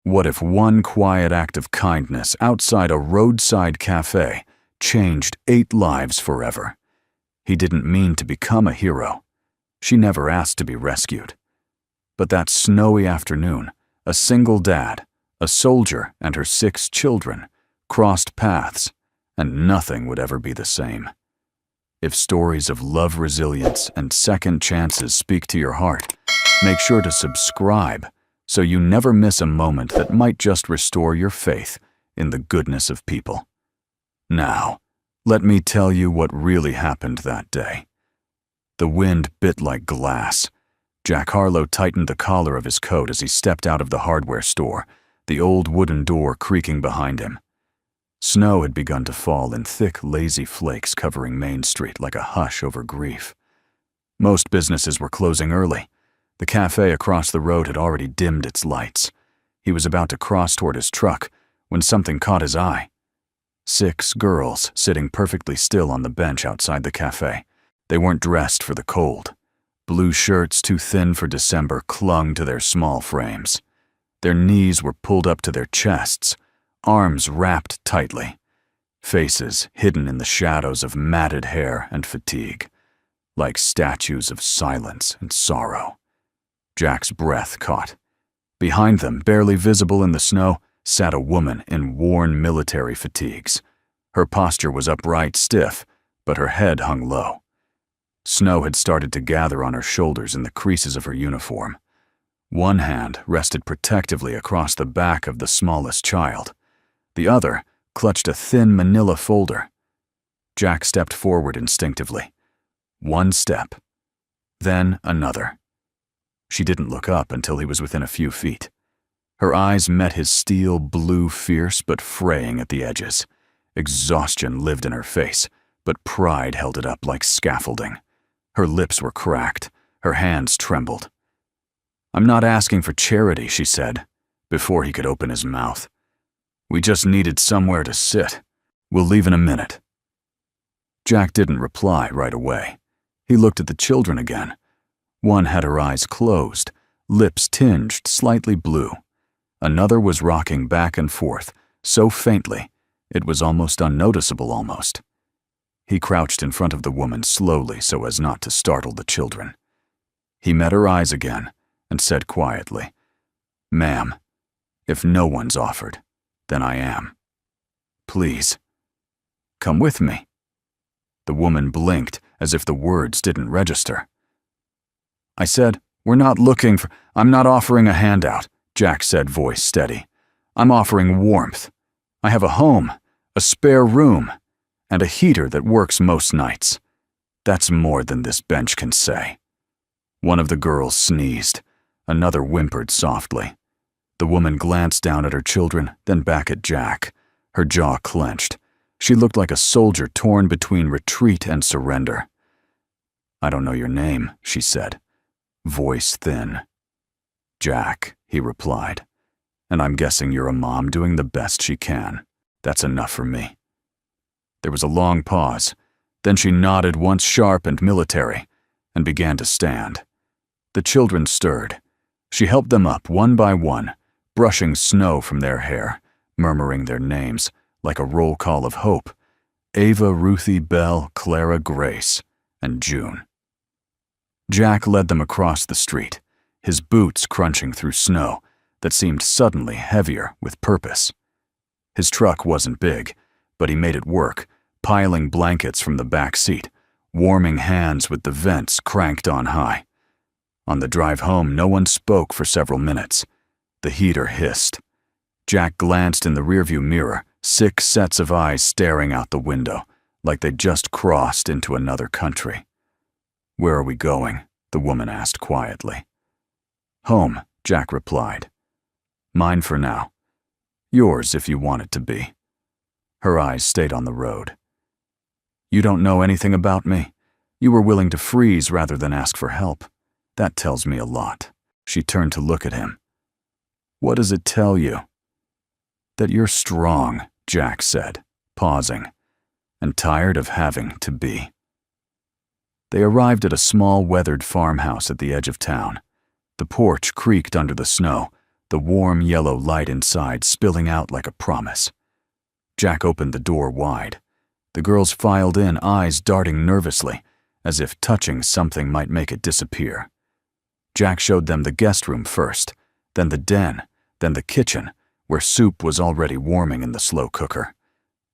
What if one quiet act of kindness outside a roadside cafe changed 8 lives forever? He didn't mean to become a hero. She never asked to be rescued. But that snowy afternoon, a single dad, a soldier, and her 6 children crossed paths, and nothing would ever be the same. If stories of love, resilience, and second chances speak to your heart, make sure to subscribe so you never miss a moment that might just restore your faith in the goodness of people. Now, let me tell you what really happened that day. The wind bit like glass. Jack Harlow tightened the collar of his coat as he stepped out of the hardware store, the old wooden door creaking behind him. Snow had begun to fall in thick, lazy flakes covering Main Street like a hush over grief. Most businesses were closing early. The cafe across the road had already dimmed its lights. He was about to cross toward his truck when something caught his eye. 6 girls sitting perfectly still on the bench outside the cafe. They weren't dressed for the cold. Blue shirts too thin for December clung to their small frames. Their knees were pulled up to their chests, arms wrapped tightly, faces hidden in the shadows of matted hair and fatigue, like statues of silence and sorrow. Jack's breath caught. Behind them, barely visible in the snow, sat a woman in worn military fatigues. Her posture was upright, stiff, but her head hung low. Snow had started to gather on her shoulders in the creases of her uniform. One hand rested protectively across the back of the smallest child. The other clutched a thin manila folder. Jack stepped forward instinctively. 1 step, then another. She didn't look up until he was within a few feet. Her eyes met his steel blue, fierce but fraying at the edges. Exhaustion lived in her face, but pride held it up like scaffolding. Her lips were cracked, her hands trembled. "I'm not asking for charity," she said, before he could open his mouth. "We just needed somewhere to sit. We'll leave in a minute." Jack didn't reply right away. He looked at the children again. One had her eyes closed, lips tinged slightly blue. Another was rocking back and forth, so faintly, it was almost unnoticeable almost. He crouched in front of the woman slowly so as not to startle the children. He met her eyes again and said quietly, "Ma'am, if no one's offered, then I am. Please, come with me." The woman blinked as if the words didn't register. "I said, I'm not offering a handout," Jack said, voice steady. "I'm offering warmth. I have a home, a spare room, and a heater that works most nights. That's more than this bench can say." One of the girls sneezed. Another whimpered softly. The woman glanced down at her children, then back at Jack. Her jaw clenched. She looked like a soldier torn between retreat and surrender. "I don't know your name," she said, voice thin. "Jack," he replied, "and I'm guessing you're a mom doing the best she can. That's enough for me." There was a long pause. Then she nodded once sharp and military and began to stand. The children stirred. She helped them up one by one, brushing snow from their hair, murmuring their names like a roll call of hope: Ava, Ruthie, Belle, Clara, Grace, and June. Jack led them across the street, his boots crunching through snow that seemed suddenly heavier with purpose. His truck wasn't big, but he made it work, piling blankets from the back seat, warming hands with the vents cranked on high. On the drive home, no one spoke for several minutes. The heater hissed. Jack glanced in the rearview mirror, 6 sets of eyes staring out the window, like they'd just crossed into another country. "Where are we going?" the woman asked quietly. "Home," Jack replied. "Mine for now. Yours if you want it to be." Her eyes stayed on the road. "You don't know anything about me. You were willing to freeze rather than ask for help. That tells me a lot." She turned to look at him. "What does it tell you?" "That you're strong," Jack said, pausing, "and tired of having to be." They arrived at a small, weathered farmhouse at the edge of town. The porch creaked under the snow, the warm yellow light inside spilling out like a promise. Jack opened the door wide. The girls filed in, eyes darting nervously, as if touching something might make it disappear. Jack showed them the guest room first, then the den, then the kitchen, where soup was already warming in the slow cooker.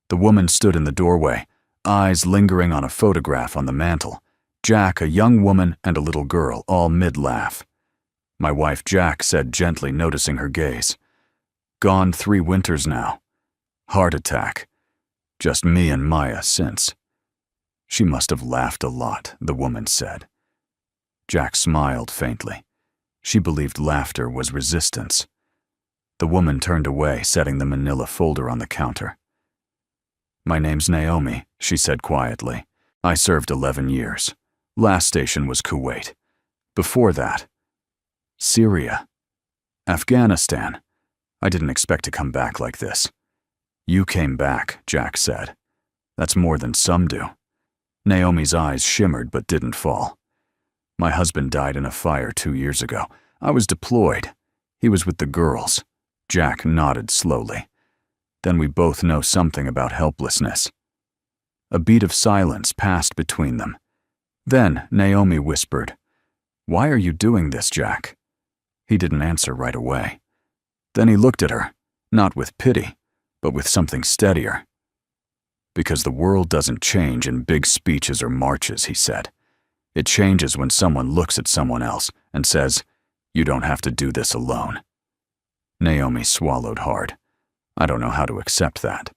The woman stood in the doorway, eyes lingering on a photograph on the mantel. Jack, a young woman, and a little girl, all mid-laugh. My wife Jack said gently, noticing her gaze. Gone 3 winters now. Heart attack. Just me and Maya since. She must have laughed a lot, the woman said. Jack smiled faintly. She believed laughter was resistance. The woman turned away, setting the manila folder on the counter. My name's Naomi, she said quietly. I served 11 years. Last station was Kuwait. Before that, Syria. Afghanistan. I didn't expect to come back like this. You came back, Jack said. That's more than some do. Naomi's eyes shimmered but didn't fall. My husband died in a fire 2 years ago. I was deployed. He was with the girls. Jack nodded slowly. Then we both know something about helplessness. A beat of silence passed between them. Then Naomi whispered, "Why are you doing this, Jack?" He didn't answer right away. Then he looked at her, not with pity, but with something steadier. Because the world doesn't change in big speeches or marches, he said. It changes when someone looks at someone else and says, "You don't have to do this alone." Naomi swallowed hard. I don't know how to accept that.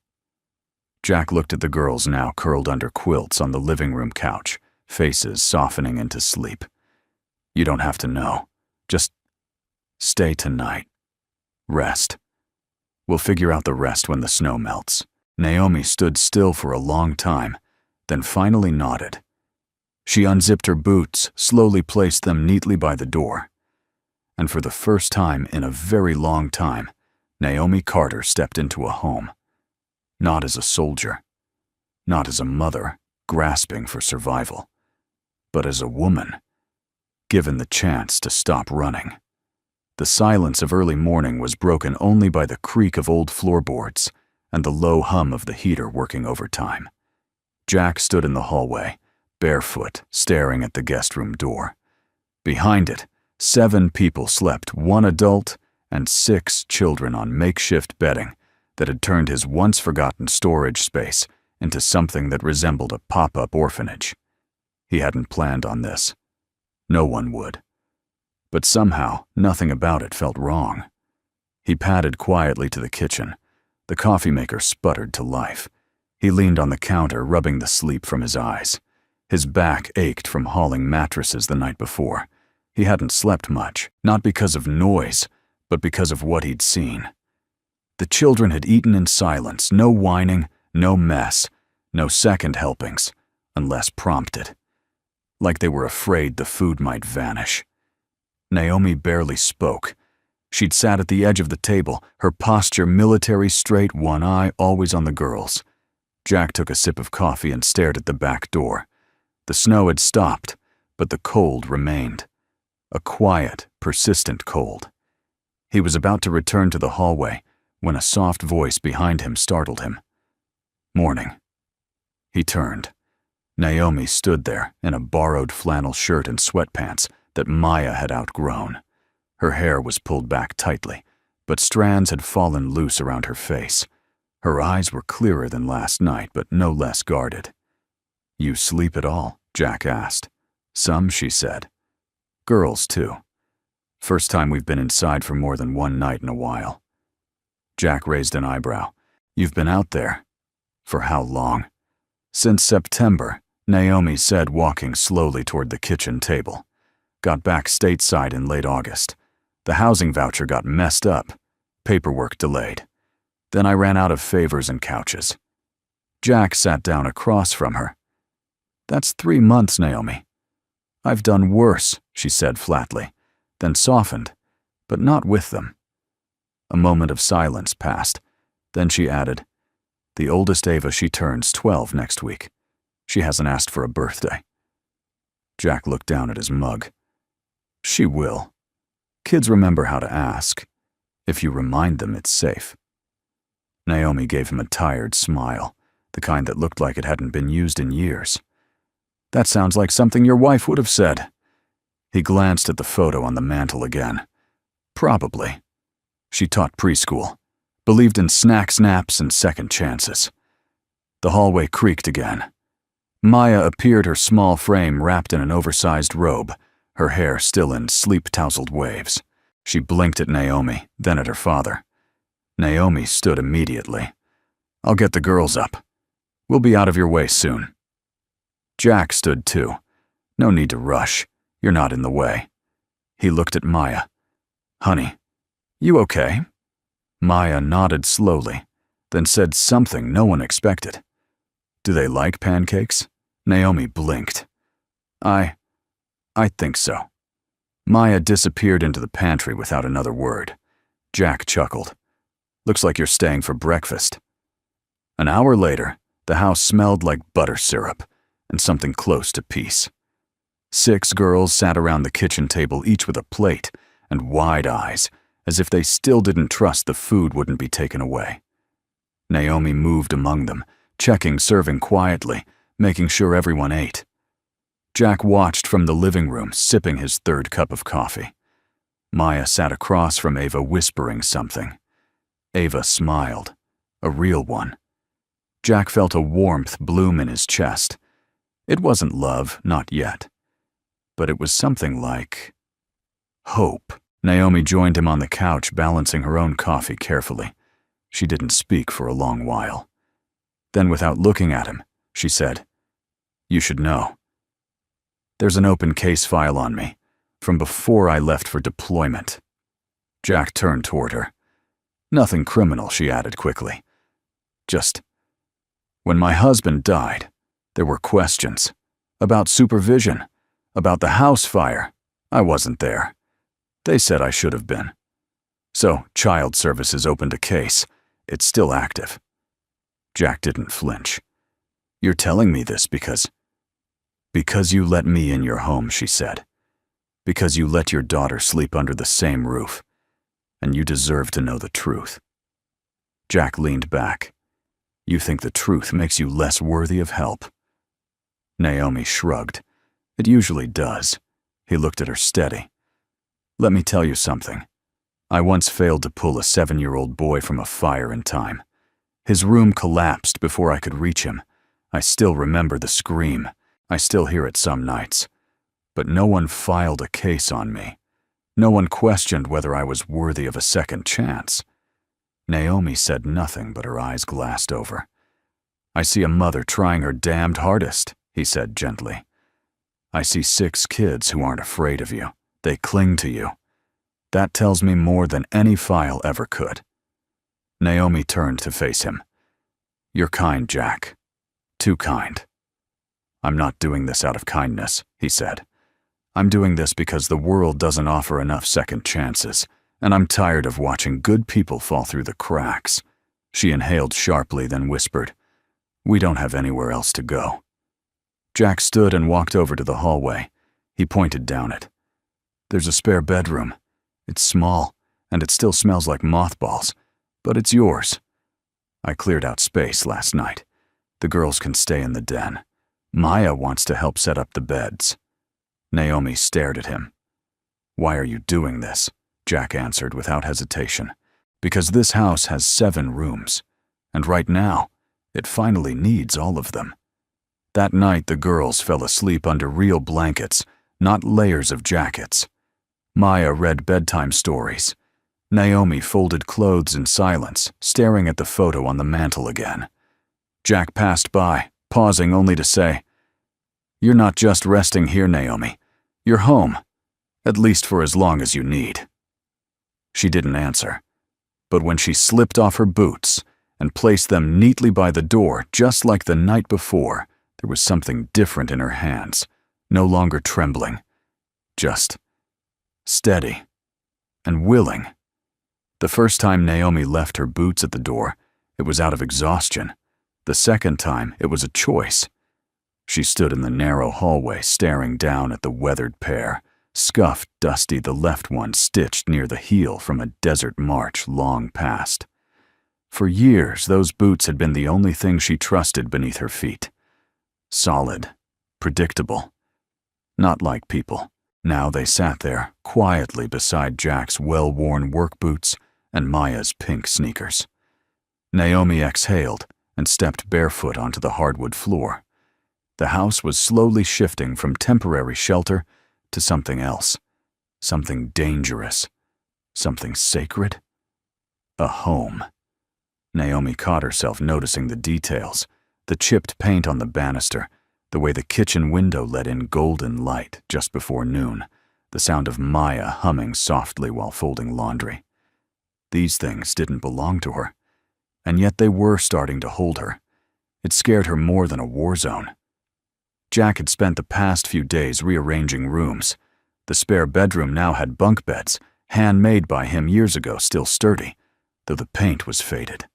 Jack looked at the girls now curled under quilts on the living room couch, faces softening into sleep. You don't have to know. Just stay tonight. Rest. We'll figure out the rest when the snow melts. Naomi stood still for a long time, then finally nodded. She unzipped her boots, slowly placed them neatly by the door. And for the first time in a very long time, Naomi Carter stepped into a home. Not as a soldier, not as a mother grasping for survival, but as a woman, given the chance to stop running. The silence of early morning was broken only by the creak of old floorboards and the low hum of the heater working overtime. Jack stood in the hallway, barefoot, staring at the guest room door. Behind it, 7 people slept, 1 adult and 6 children on makeshift bedding that had turned his once-forgotten storage space into something that resembled a pop-up orphanage. He hadn't planned on this. No one would. But somehow, nothing about it felt wrong. He padded quietly to the kitchen. The coffee maker sputtered to life. He leaned on the counter, rubbing the sleep from his eyes. His back ached from hauling mattresses the night before. He hadn't slept much, not because of noise, but because of what he'd seen. The children had eaten in silence, no whining, no mess, no second helpings, unless prompted. Like they were afraid the food might vanish. Naomi barely spoke. She'd sat at the edge of the table, her posture military straight, one eye always on the girls. Jack took a sip of coffee and stared at the back door. The snow had stopped, but the cold remained. A quiet, persistent cold. He was about to return to the hallway when a soft voice behind him startled him. "Morning." He turned. Naomi stood there in a borrowed flannel shirt and sweatpants that Maya had outgrown. Her hair was pulled back tightly, but strands had fallen loose around her face. Her eyes were clearer than last night, but no less guarded. "You sleep at all?" Jack asked. "Some," she said. "Girls, too. First time we've been inside for more than 1 night in a while." Jack raised an eyebrow. "You've been out there? For how long?" "Since September," Naomi said, walking slowly toward the kitchen table. "Got back stateside in late August. The housing voucher got messed up. Paperwork delayed. Then I ran out of favors and couches." Jack sat down across from her. "That's 3 months, Naomi." "I've done worse," she said flatly, then softened, but not with them. A moment of silence passed. Then she added, "The oldest Ava, she turns 12 next week. She hasn't asked for a birthday." Jack looked down at his mug. "She will. Kids remember how to ask." If you remind them it's safe. Naomi gave him a tired smile, the kind that looked like it hadn't been used in years. That sounds like something your wife would have said. He glanced at the photo on the mantel again. Probably. She taught preschool, believed in snaps and second chances. The hallway creaked again. Maya appeared, her small frame wrapped in an oversized robe, her hair still in sleep-tousled waves. She blinked at Naomi, then at her father. Naomi stood immediately. I'll get the girls up. We'll be out of your way soon. Jack stood too. No need to rush. You're not in the way. He looked at Maya. Honey, you okay? Maya nodded slowly, then said something no one expected. Do they like pancakes? Naomi blinked. I think so. Maya disappeared into the pantry without another word. Jack chuckled. Looks like you're staying for breakfast. An hour later, the house smelled like butter syrup and something close to peace. 6 girls sat around the kitchen table, each with a plate and wide eyes, as if they still didn't trust the food wouldn't be taken away. Naomi moved among them, checking, serving quietly, making sure everyone ate. Jack watched from the living room, sipping his 3rd cup of coffee. Maya sat across from Ava, whispering something. Ava smiled, a real one. Jack felt a warmth bloom in his chest. It wasn't love, not yet. But it was something like hope. Naomi joined him on the couch, balancing her own coffee carefully. She didn't speak for a long while. Then, without looking at him, she said, You should know. There's an open case file on me, from before I left for deployment. Jack turned toward her. Nothing criminal, she added quickly. Just, when my husband died, there were questions. About supervision. About the house fire. I wasn't there. They said I should have been. So, Child Services opened a case. It's still active. Jack didn't flinch. You're telling me this because you let me in your home, she said. Because you let your daughter sleep under the same roof. And you deserve to know the truth. Jack leaned back. You think the truth makes you less worthy of help? Naomi shrugged. It usually does. He looked at her steady. Let me tell you something. I once failed to pull a 7-year-old boy from a fire in time. His room collapsed before I could reach him. I still remember the scream. I still hear it some nights. But no one filed a case on me. No one questioned whether I was worthy of a second chance. Naomi said nothing, but her eyes glassed over. I see a mother trying her damned hardest, he said gently. I see 6 kids who aren't afraid of you. They cling to you. That tells me more than any file ever could. Naomi turned to face him. You're kind, Jack. Too kind. I'm not doing this out of kindness, he said. I'm doing this because the world doesn't offer enough second chances, and I'm tired of watching good people fall through the cracks. She inhaled sharply, then whispered, We don't have anywhere else to go. Jack stood and walked over to the hallway. He pointed down it. There's a spare bedroom. It's small, and it still smells like mothballs, but it's yours. I cleared out space last night. The girls can stay in the den. Maya wants to help set up the beds. Naomi stared at him. Why are you doing this? Jack answered without hesitation. Because this house has 7 rooms, and right now, it finally needs all of them. That night, the girls fell asleep under real blankets, not layers of jackets. Maya read bedtime stories. Naomi folded clothes in silence, staring at the photo on the mantel again. Jack passed by, pausing only to say, You're not just resting here, Naomi. You're home, at least for as long as you need. She didn't answer, but when she slipped off her boots and placed them neatly by the door, just like the night before, there was something different in her hands, no longer trembling, just steady and willing. The first time Naomi left her boots at the door, it was out of exhaustion. The second time, it was a choice. She stood in the narrow hallway, staring down at the weathered pair, Scuffed, dusty, the left one stitched near the heel from a desert march long past. For years, those boots had been the only thing she trusted beneath her feet. Solid, predictable, not like people. Now they sat there, quietly beside Jack's well-worn work boots and Maya's pink sneakers. Naomi exhaled and stepped barefoot onto the hardwood floor. The house was slowly shifting from temporary shelter to something else, something dangerous, something sacred. A home. Naomi caught herself noticing the details, the chipped paint on the banister, the way the kitchen window let in golden light just before noon, the sound of Maya humming softly while folding laundry. These things didn't belong to her, and yet they were starting to hold her. It scared her more than a war zone. Jack had spent the past few days rearranging rooms. The spare bedroom now had bunk beds, handmade by him years ago, still sturdy, though the paint was faded.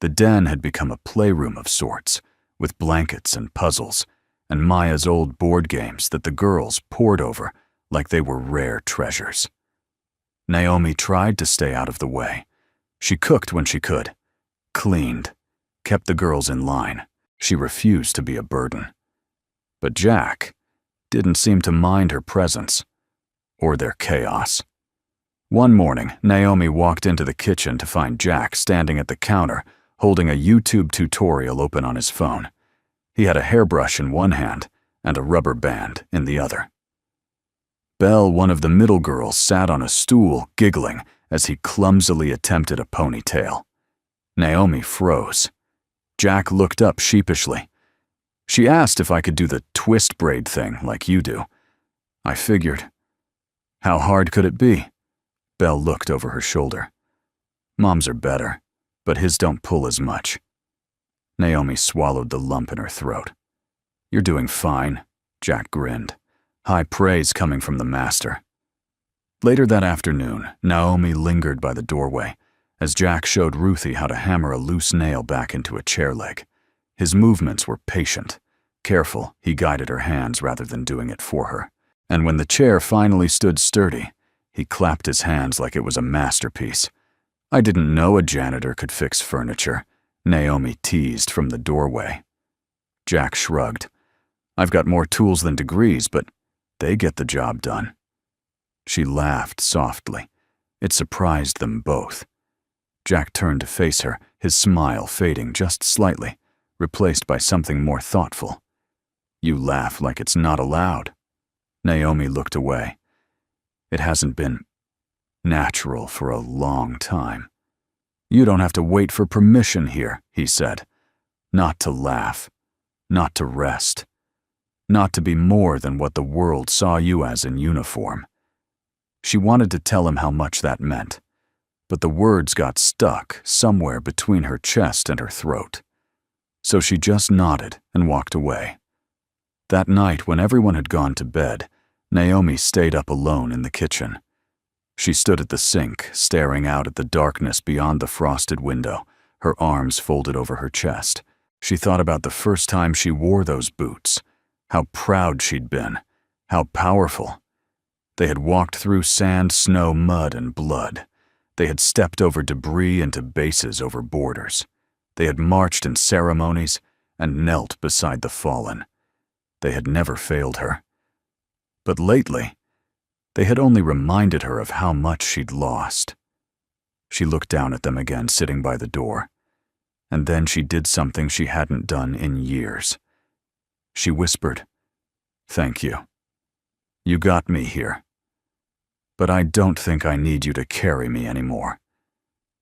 The den had become a playroom of sorts, with blankets and puzzles, and Maya's old board games that the girls pored over like they were rare treasures. Naomi tried to stay out of the way. She cooked when she could, cleaned, kept the girls in line. She refused to be a burden. But Jack didn't seem to mind her presence or their chaos. One morning, Naomi walked into the kitchen to find Jack standing at the counter, holding a YouTube tutorial open on his phone. He had a hairbrush in one hand and a rubber band in the other. Belle, one of the middle girls, sat on a stool, giggling as he clumsily attempted a ponytail. Naomi froze. Jack looked up sheepishly. She asked if I could do the twist braid thing like you do. I figured. How hard could it be? Belle looked over her shoulder. Mom's are better, but his don't pull as much. Naomi swallowed the lump in her throat. You're doing fine, Jack grinned. High praise coming from the master. Later that afternoon, Naomi lingered by the doorway as Jack showed Ruthie how to hammer a loose nail back into a chair leg. His movements were patient. Careful, he guided her hands rather than doing it for her. And when the chair finally stood sturdy, he clapped his hands like it was a masterpiece. I didn't know a janitor could fix furniture, Naomi teased from the doorway. Jack shrugged. I've got more tools than degrees, but they get the job done. She laughed softly. It surprised them both. Jack turned to face her, his smile fading just slightly, replaced by something more thoughtful. You laugh like it's not allowed. Naomi looked away. It hasn't been natural for a long time. You don't have to wait for permission here, he said. Not to laugh, not to rest, not to be more than what the world saw you as in uniform. She wanted to tell him how much that meant, but the words got stuck somewhere between her chest and her throat. So she just nodded and walked away. That night, when everyone had gone to bed, Naomi stayed up alone in the kitchen. She stood at the sink, staring out at the darkness beyond the frosted window, her arms folded over her chest. She thought about the first time she wore those boots, how proud she'd been, how powerful. They had walked through sand, snow, mud, and blood. They had stepped over debris into bases over borders. They had marched in ceremonies and knelt beside the fallen. They had never failed her. But lately, they had only reminded her of how much she'd lost. She looked down at them again, sitting by the door, and then she did something she hadn't done in years. She whispered, "Thank you. You got me here. But I don't think I need you to carry me anymore."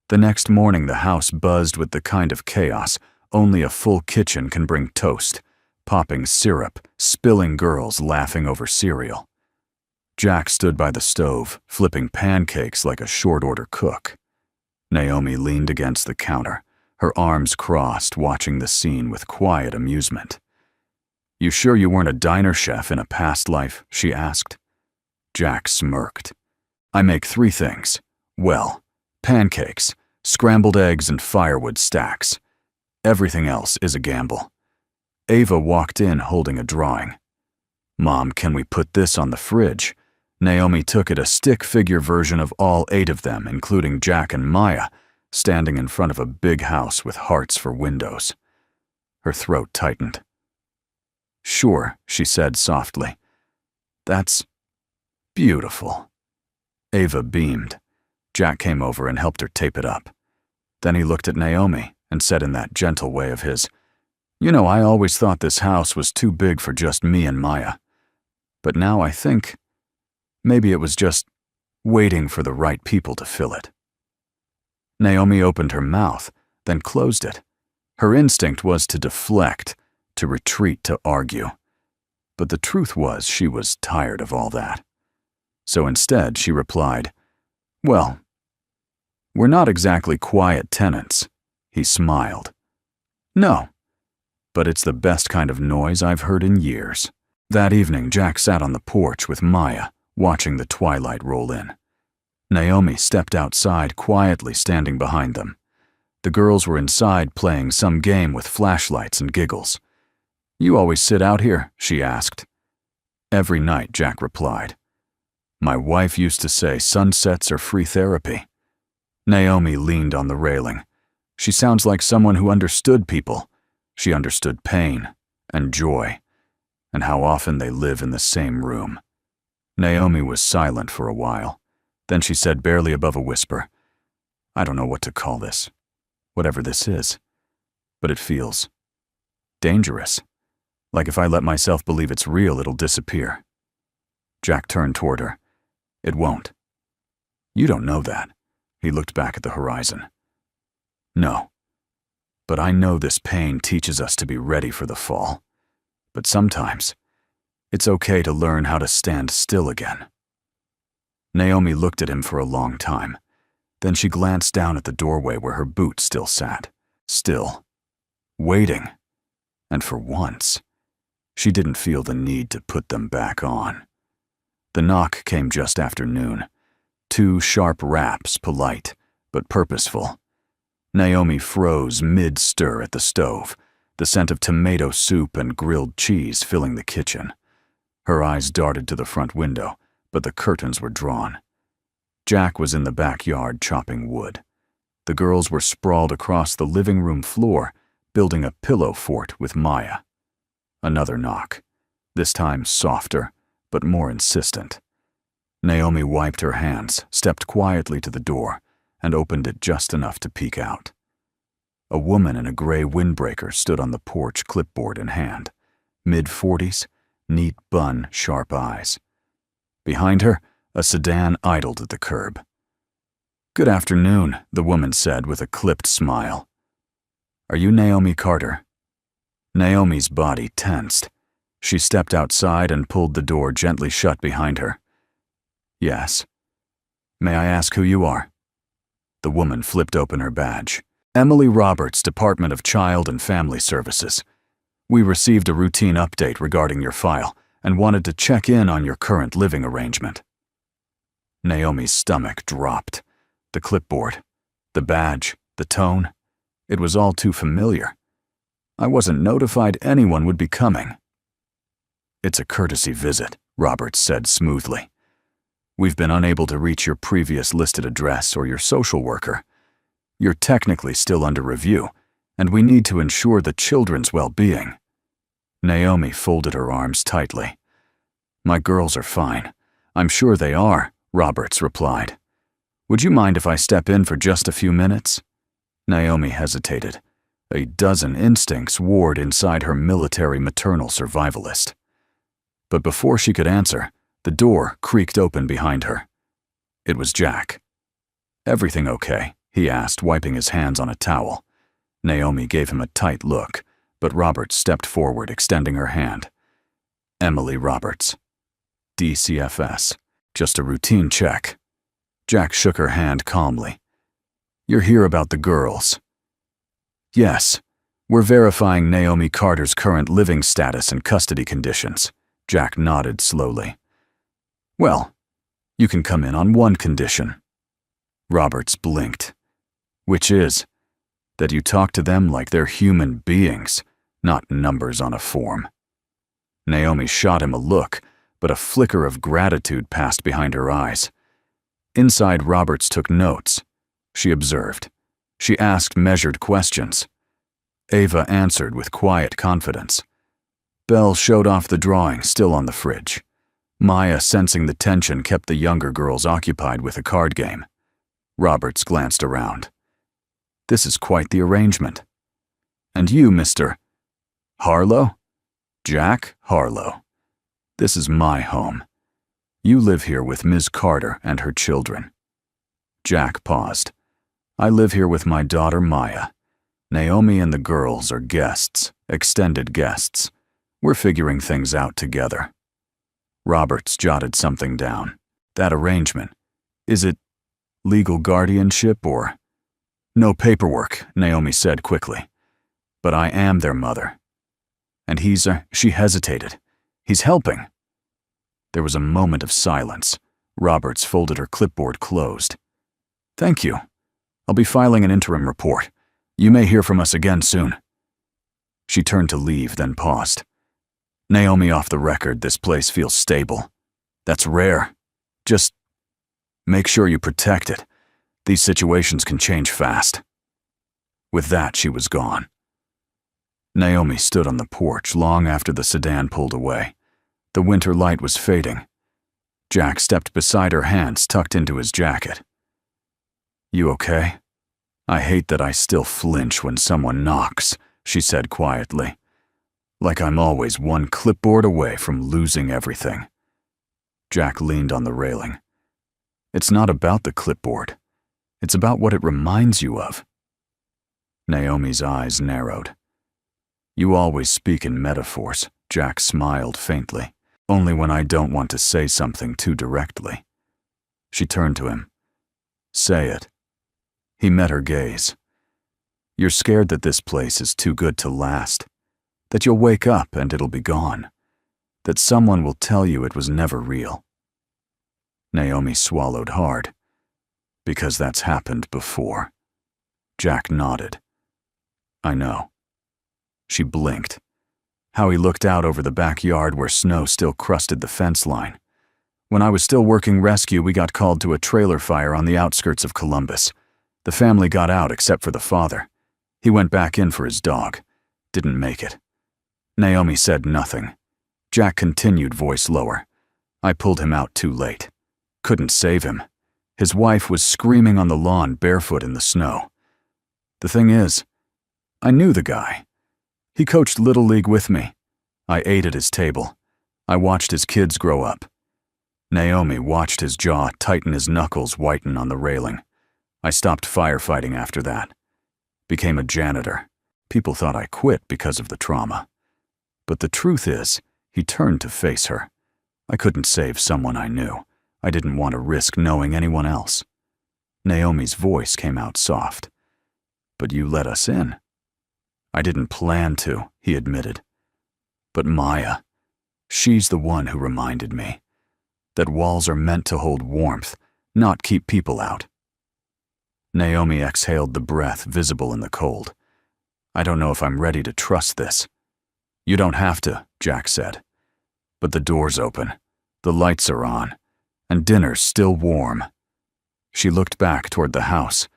The next morning, the house buzzed with the kind of chaos only a full kitchen can bring: toast, popping syrup, spilling girls laughing over cereal. Jack stood by the stove, flipping pancakes like a short-order cook. Naomi leaned against the counter, her arms crossed, watching the scene with quiet amusement. "You sure you weren't a diner chef in a past life?" she asked. Jack smirked. "I make 3 things. Well, pancakes, scrambled eggs, and firewood stacks. Everything else is a gamble." Ava walked in holding a drawing. "Mom, can we put this on the fridge? Naomi took it a stick-figure version of all 8 of them, including Jack and Maya, standing in front of a big house with hearts for windows. Her throat tightened. "Sure," she said softly. "That's beautiful." Ava beamed. Jack came over and helped her tape it up. Then he looked at Naomi and said in that gentle way of his, "You know, I always thought this house was too big for just me and Maya. But now I think maybe it was just waiting for the right people to fill it." Naomi opened her mouth, then closed it. Her instinct was to deflect, to retreat, to argue. But the truth was she was tired of all that. So instead she replied, "Well, we're not exactly quiet tenants." He smiled. "No, but it's the best kind of noise I've heard in years." That evening, Jack sat on the porch with Maya, watching the twilight roll in. Naomi stepped outside, quietly standing behind them. The girls were inside playing some game with flashlights and giggles. "You always sit out here?" she asked. "Every night," Jack replied. "My wife used to say sunsets are free therapy." Naomi leaned on the railing. She sounds like someone who understood people. She understood pain and joy, and how often they live in the same room. Naomi was silent for a while. Then she said, barely above a whisper, "I don't know what to call this, whatever this is, but it feels dangerous. Like if I let myself believe it's real, it'll disappear." Jack turned toward her. "It won't." "You don't know that." He looked back at the horizon. "No, but I know this pain teaches us to be ready for the fall. But sometimes, it's okay to learn how to stand still again." Naomi looked at him for a long time. Then she glanced down at the doorway where her boot still sat, still, waiting. And for once, she didn't feel the need to put them back on. The knock came just after noon. 2 sharp raps, polite, but purposeful. Naomi froze mid-stir at the stove, the scent of tomato soup and grilled cheese filling the kitchen. Her eyes darted to the front window, but the curtains were drawn. Jack was in the backyard chopping wood. The girls were sprawled across the living room floor, building a pillow fort with Maya. Another knock, this time softer, but more insistent. Naomi wiped her hands, stepped quietly to the door, and opened it just enough to peek out. A woman in a gray windbreaker stood on the porch, clipboard in hand. Mid-40s, neat bun, sharp eyes. Behind her, a sedan idled at the curb. "Good afternoon," the woman said with a clipped smile. "Are you Naomi Carter?" Naomi's body tensed. She stepped outside and pulled the door gently shut behind her. "Yes. May I ask who you are?" The woman flipped open her badge. "Emily Roberts, Department of Child and Family Services. We received a routine update regarding your file and wanted to check in on your current living arrangement." Naomi's stomach dropped. The clipboard, the badge, the tone, it was all too familiar. "I wasn't notified anyone would be coming." "It's a courtesy visit," Roberts said smoothly. "We've been unable to reach your previous listed address or your social worker. You're technically still under review, and we need to ensure the children's well-being." Naomi folded her arms tightly. "My girls are fine. I'm sure they are," Roberts replied. "Would you mind if I step in for just a few minutes?" Naomi hesitated. A dozen instincts warred inside her military maternal survivalist. But before she could answer, the door creaked open behind her. It was Jack. "Everything okay?" he asked, wiping his hands on a towel. Naomi gave him a tight look, but Roberts stepped forward, extending her hand. "Emily Roberts. DCFS. Just a routine check." Jack shook her hand calmly. "You're here about the girls." "Yes. We're verifying Naomi Carter's current living status and custody conditions." Jack nodded slowly. "Well, you can come in on one condition." Roberts blinked. "Which is that you talk to them like they're human beings, not numbers on a form." Naomi shot him a look, but a flicker of gratitude passed behind her eyes. Inside, Roberts took notes. She observed. She asked measured questions. Ava answered with quiet confidence. Belle showed off the drawing still on the fridge. Maya, sensing the tension, kept the younger girls occupied with a card game. Roberts glanced around. This is quite the arrangement. And you, Mr. Harlow? Jack Harlow. This is my home. You live here with Ms. Carter and her children. Jack paused. I live here with my daughter Maya. Naomi and the girls are guests, extended guests. We're figuring things out together. Roberts jotted something down. That arrangement. Is it legal guardianship or? No paperwork, Naomi said quickly. But I am their mother. And she hesitated. He's helping. There was a moment of silence. Roberts folded her clipboard closed. Thank you. I'll be filing an interim report. You may hear from us again soon. She turned to leave, then paused. Naomi, off the record, this place feels stable. That's rare. Just make sure you protect it. These situations can change fast. With that, she was gone. Naomi stood on the porch long after the sedan pulled away. The winter light was fading. Jack stepped beside her, hands tucked into his jacket. You okay? I hate that I still flinch when someone knocks, she said quietly. Like I'm always one clipboard away from losing everything. Jack leaned on the railing. It's not about the clipboard. It's about what it reminds you of. Naomi's eyes narrowed. You always speak in metaphors, Jack smiled faintly. Only when I don't want to say something too directly. She turned to him. Say it. He met her gaze. You're scared that this place is too good to last. That you'll wake up and it'll be gone. That someone will tell you it was never real. Naomi swallowed hard. Because that's happened before. Jack nodded. I know. She blinked. Howie looked out over the backyard where snow still crusted the fence line. When I was still working rescue, we got called to a trailer fire on the outskirts of Columbus. The family got out except for the father. He went back in for his dog. Didn't make it. Naomi said nothing. Jack continued, voice lower. I pulled him out too late. Couldn't save him. His wife was screaming on the lawn barefoot in the snow. The thing is, I knew the guy. He coached Little League with me. I ate at his table. I watched his kids grow up. Naomi watched his jaw tighten, his knuckles whiten on the railing. I stopped firefighting after that. Became a janitor. People thought I quit because of the trauma. But the truth is, he turned to face her. I couldn't save someone I knew. I didn't want to risk knowing anyone else. Naomi's voice came out soft. But you let us in. I didn't plan to, he admitted. But Maya, she's the one who reminded me that walls are meant to hold warmth, not keep people out. Naomi exhaled the breath visible in the cold. I don't know if I'm ready to trust this. You don't have to, Jack said. But the door's open, the lights are on, and dinner's still warm. She looked back toward the house.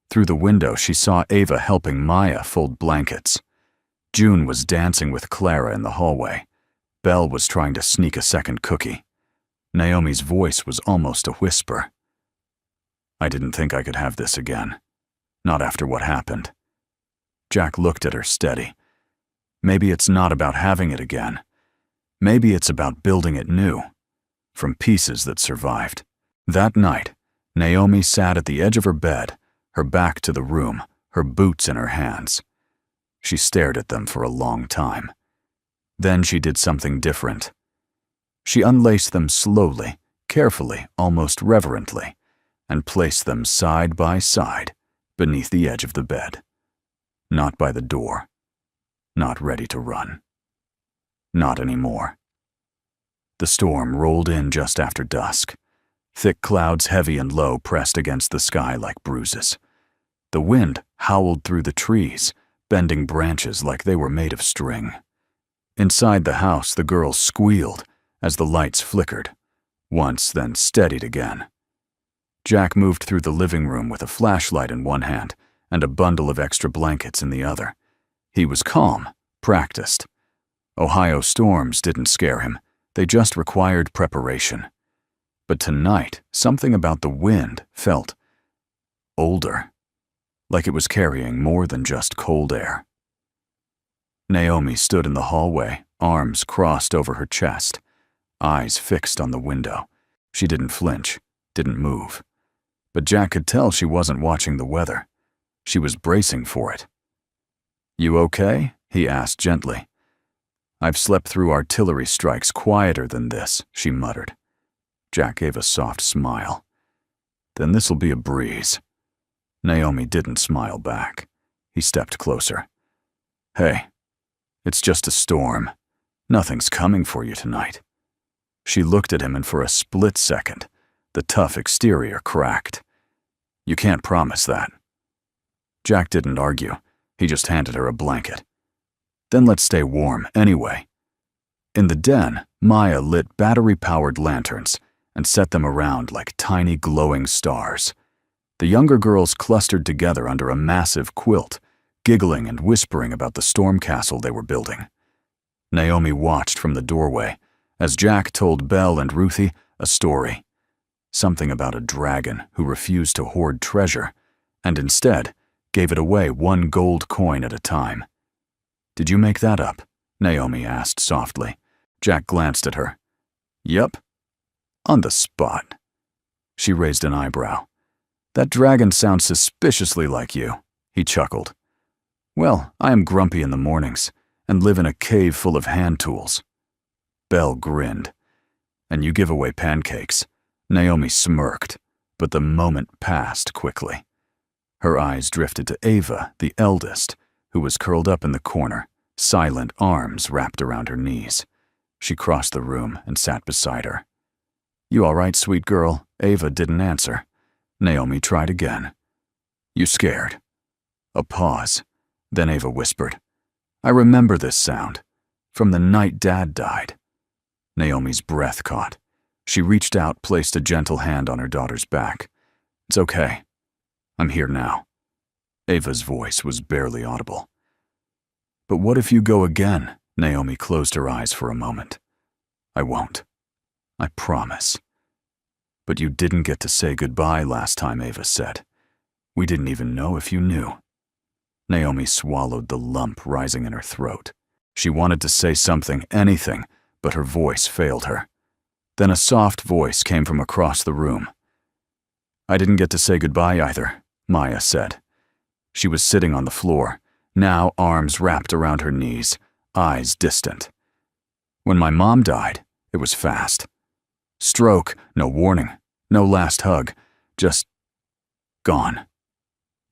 Through the window, she saw Ava helping Maya fold blankets. June was dancing with Clara in the hallway. Belle was trying to sneak a second cookie. Naomi's voice was almost a whisper. I didn't think I could have this again. Not after what happened. Jack looked at her steady. Maybe it's not about having it again. Maybe it's about building it new. From pieces that survived. That night, Naomi sat at the edge of her bed, her back to the room, her boots in her hands. She stared at them for a long time. Then she did something different. She unlaced them slowly, carefully, almost reverently, and placed them side by side beneath the edge of the bed. Not by the door. Not ready to run. Not anymore. The storm rolled in just after dusk. Thick clouds, heavy and low, pressed against the sky like bruises. The wind howled through the trees, bending branches like they were made of string. Inside the house, the girls squealed, as the lights flickered, once then steadied again. Jack moved through the living room with a flashlight in one hand and a bundle of extra blankets in the other. He was calm, practiced. Ohio storms didn't scare him, they just required preparation. But tonight, something about the wind felt older, like it was carrying more than just cold air. Naomi stood in the hallway, arms crossed over her chest, eyes fixed on the window. She didn't flinch, didn't move. But Jack could tell she wasn't watching the weather. She was bracing for it. "You okay?" he asked gently. "I've slept through artillery strikes quieter than this," she muttered. Jack gave a soft smile. "Then this'll be a breeze." Naomi didn't smile back. He stepped closer. "Hey, it's just a storm. Nothing's coming for you tonight." She looked at him, and for a split second, the tough exterior cracked. "You can't promise that." Jack didn't argue. He just handed her a blanket. "Then let's stay warm anyway." In the den, Maya lit battery-powered lanterns and set them around like tiny glowing stars. The younger girls clustered together under a massive quilt, giggling and whispering about the storm castle they were building. Naomi watched from the doorway as Jack told Belle and Ruthie a story. Something about a dragon who refused to hoard treasure and instead gave it away one gold coin at a time. "Did you make that up?" Naomi asked softly. Jack glanced at her. "Yup." "On the spot." She raised an eyebrow. "That dragon sounds suspiciously like you," he chuckled. "Well, I am grumpy in the mornings and live in a cave full of hand tools." Belle grinned. "And you give away pancakes." Naomi smirked, but the moment passed quickly. Her eyes drifted to Ava, the eldest, who was curled up in the corner, silent arms wrapped around her knees. She crossed the room and sat beside her. "You all right, sweet girl?" Ava didn't answer. Naomi tried again. "You scared?" A pause. Then Ava whispered, "I remember this sound. From the night Dad died." Naomi's breath caught. She reached out, placed a gentle hand on her daughter's back. "It's okay. I'm here now." Ava's voice was barely audible. "But what if you go again?" Naomi closed her eyes for a moment. "I won't. I promise." "But you didn't get to say goodbye last time," Ava said. "We didn't even know if you knew." Naomi swallowed the lump rising in her throat. She wanted to say something, anything, but her voice failed her. Then a soft voice came from across the room. "I didn't get to say goodbye either," Maya said. She was sitting on the floor, now arms wrapped around her knees, eyes distant. "When my mom died, it was fast. Stroke, no warning, no last hug, just gone."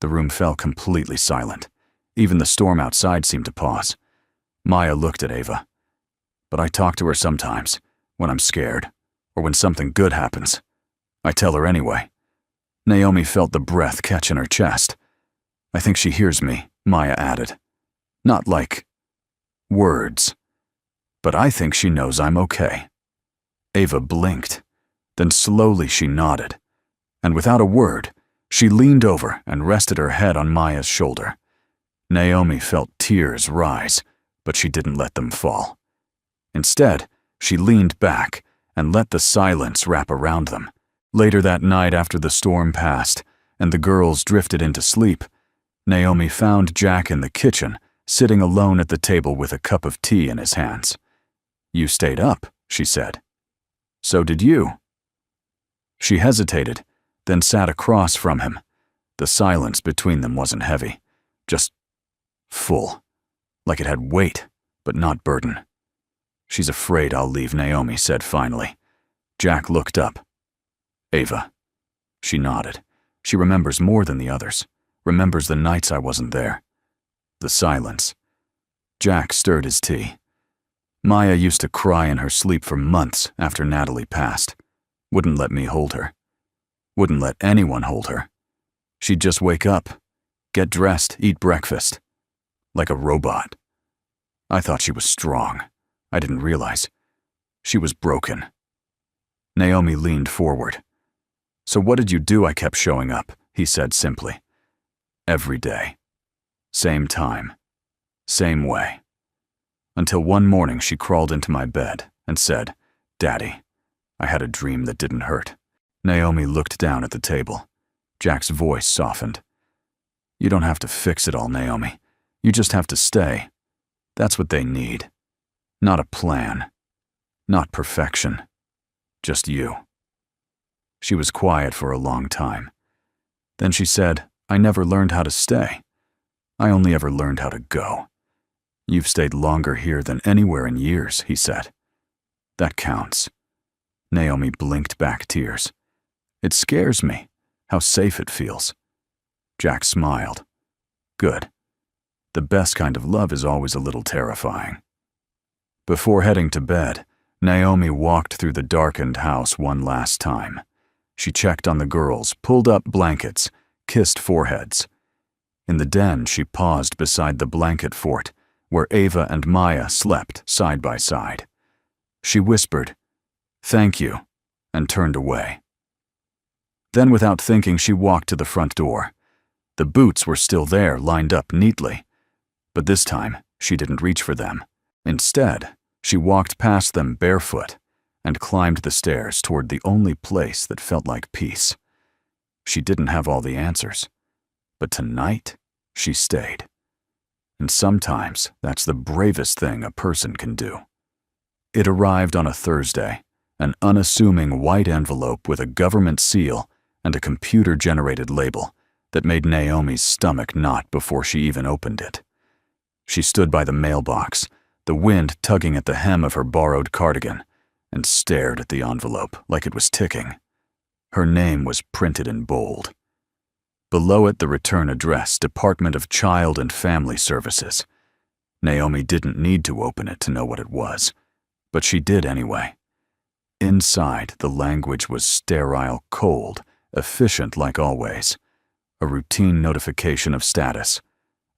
The room fell completely silent. Even the storm outside seemed to pause. Maya looked at Ava. "But I talk to her sometimes, when I'm scared, or when something good happens. I tell her anyway." Naomi felt the breath catch in her chest. "I think she hears me," Maya added. "Not like words, but I think she knows I'm okay." Ava blinked. Then slowly she nodded, and without a word, she leaned over and rested her head on Maya's shoulder. Naomi felt tears rise, but she didn't let them fall. Instead, she leaned back and let the silence wrap around them. Later that night, after the storm passed and the girls drifted into sleep, Naomi found Jack in the kitchen, sitting alone at the table with a cup of tea in his hands. "You stayed up," she said. "So did you." She hesitated, then sat across from him. The silence between them wasn't heavy, just full, like it had weight, but not burden. "She's afraid I'll leave," Naomi said finally. Jack looked up. "Ava." She nodded. "She remembers more than the others, remembers the nights I wasn't there." The silence. Jack stirred his tea. "Maya used to cry in her sleep for months after Natalie passed. Wouldn't let me hold her. Wouldn't let anyone hold her. She'd just wake up, get dressed, eat breakfast. Like a robot. I thought she was strong. I didn't realize. She was broken. Naomi leaned forward. "So what did you do? I kept showing up," he said simply. "Every day. Same time. Same way. Until one morning she crawled into my bed and said, 'Daddy, I had a dream that didn't hurt.'" Naomi looked down at the table. Jack's voice softened. "You don't have to fix it all, Naomi. You just have to stay. That's what they need. Not a plan. Not perfection. Just you." She was quiet for a long time. Then she said, "I never learned how to stay. I only ever learned how to go." "You've stayed longer here than anywhere in years," he said. "That counts." Naomi blinked back tears. "It scares me, how safe it feels." Jack smiled. "Good. The best kind of love is always a little terrifying." Before heading to bed, Naomi walked through the darkened house one last time. She checked on the girls, pulled up blankets, kissed foreheads. In the den, she paused beside the blanket fort, where Ava and Maya slept side by side. She whispered, "Thank you," and turned away. Then, without thinking, she walked to the front door. The boots were still there, lined up neatly. But this time, she didn't reach for them. Instead, she walked past them barefoot and climbed the stairs toward the only place that felt like peace. She didn't have all the answers, but tonight, she stayed. And sometimes, that's the bravest thing a person can do. It arrived on a Thursday, an unassuming white envelope with a government seal and a computer-generated label that made Naomi's stomach knot before she even opened it. She stood by the mailbox, the wind tugging at the hem of her borrowed cardigan, and stared at the envelope like it was ticking. Her name was printed in bold. Below it, the return address, Department of Child and Family Services. Naomi didn't need to open it to know what it was, but she did anyway. Inside, the language was sterile, cold, efficient like always. A routine notification of status.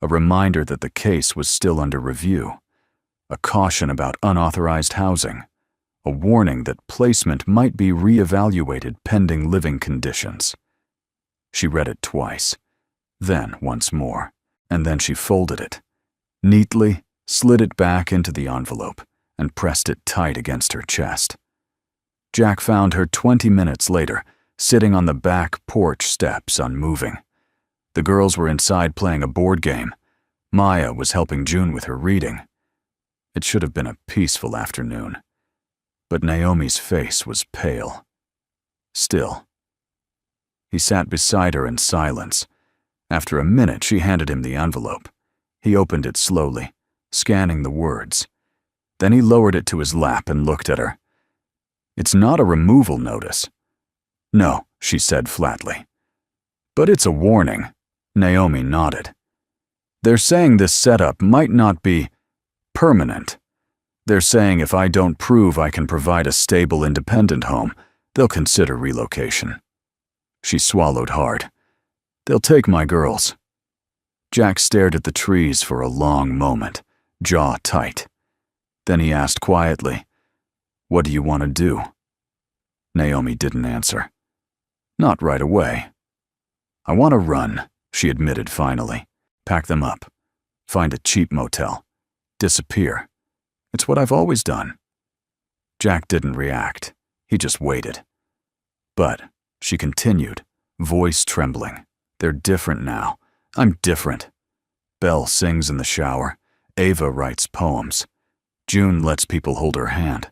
A reminder that the case was still under review. A caution about unauthorized housing. A warning that placement might be reevaluated pending living conditions. She read it twice, then once more, and then she folded it. Neatly, slid it back into the envelope, and pressed it tight against her chest. Jack found her 20 minutes later, sitting on the back porch steps unmoving. The girls were inside playing a board game. Maya was helping June with her reading. It should have been a peaceful afternoon. But Naomi's face was pale. Still. He sat beside her in silence. After a minute, she handed him the envelope. He opened it slowly, scanning the words. Then he lowered it to his lap and looked at her. "It's not a removal notice." "No," she said flatly. "But it's a warning." Naomi nodded. "They're saying this setup might not be permanent. They're saying if I don't prove I can provide a stable, independent home, they'll consider relocation." She swallowed hard. "They'll take my girls." Jack stared at the trees for a long moment, jaw tight. Then he asked quietly, "What do you want to do?" Naomi didn't answer. "Not right away." "I want to run," she admitted finally. "Pack them up. Find a cheap motel. Disappear. It's what I've always done." Jack didn't react. He just waited. "But," she continued, voice trembling, "they're different now. I'm different. Belle sings in the shower. Ava writes poems. June lets people hold her hand.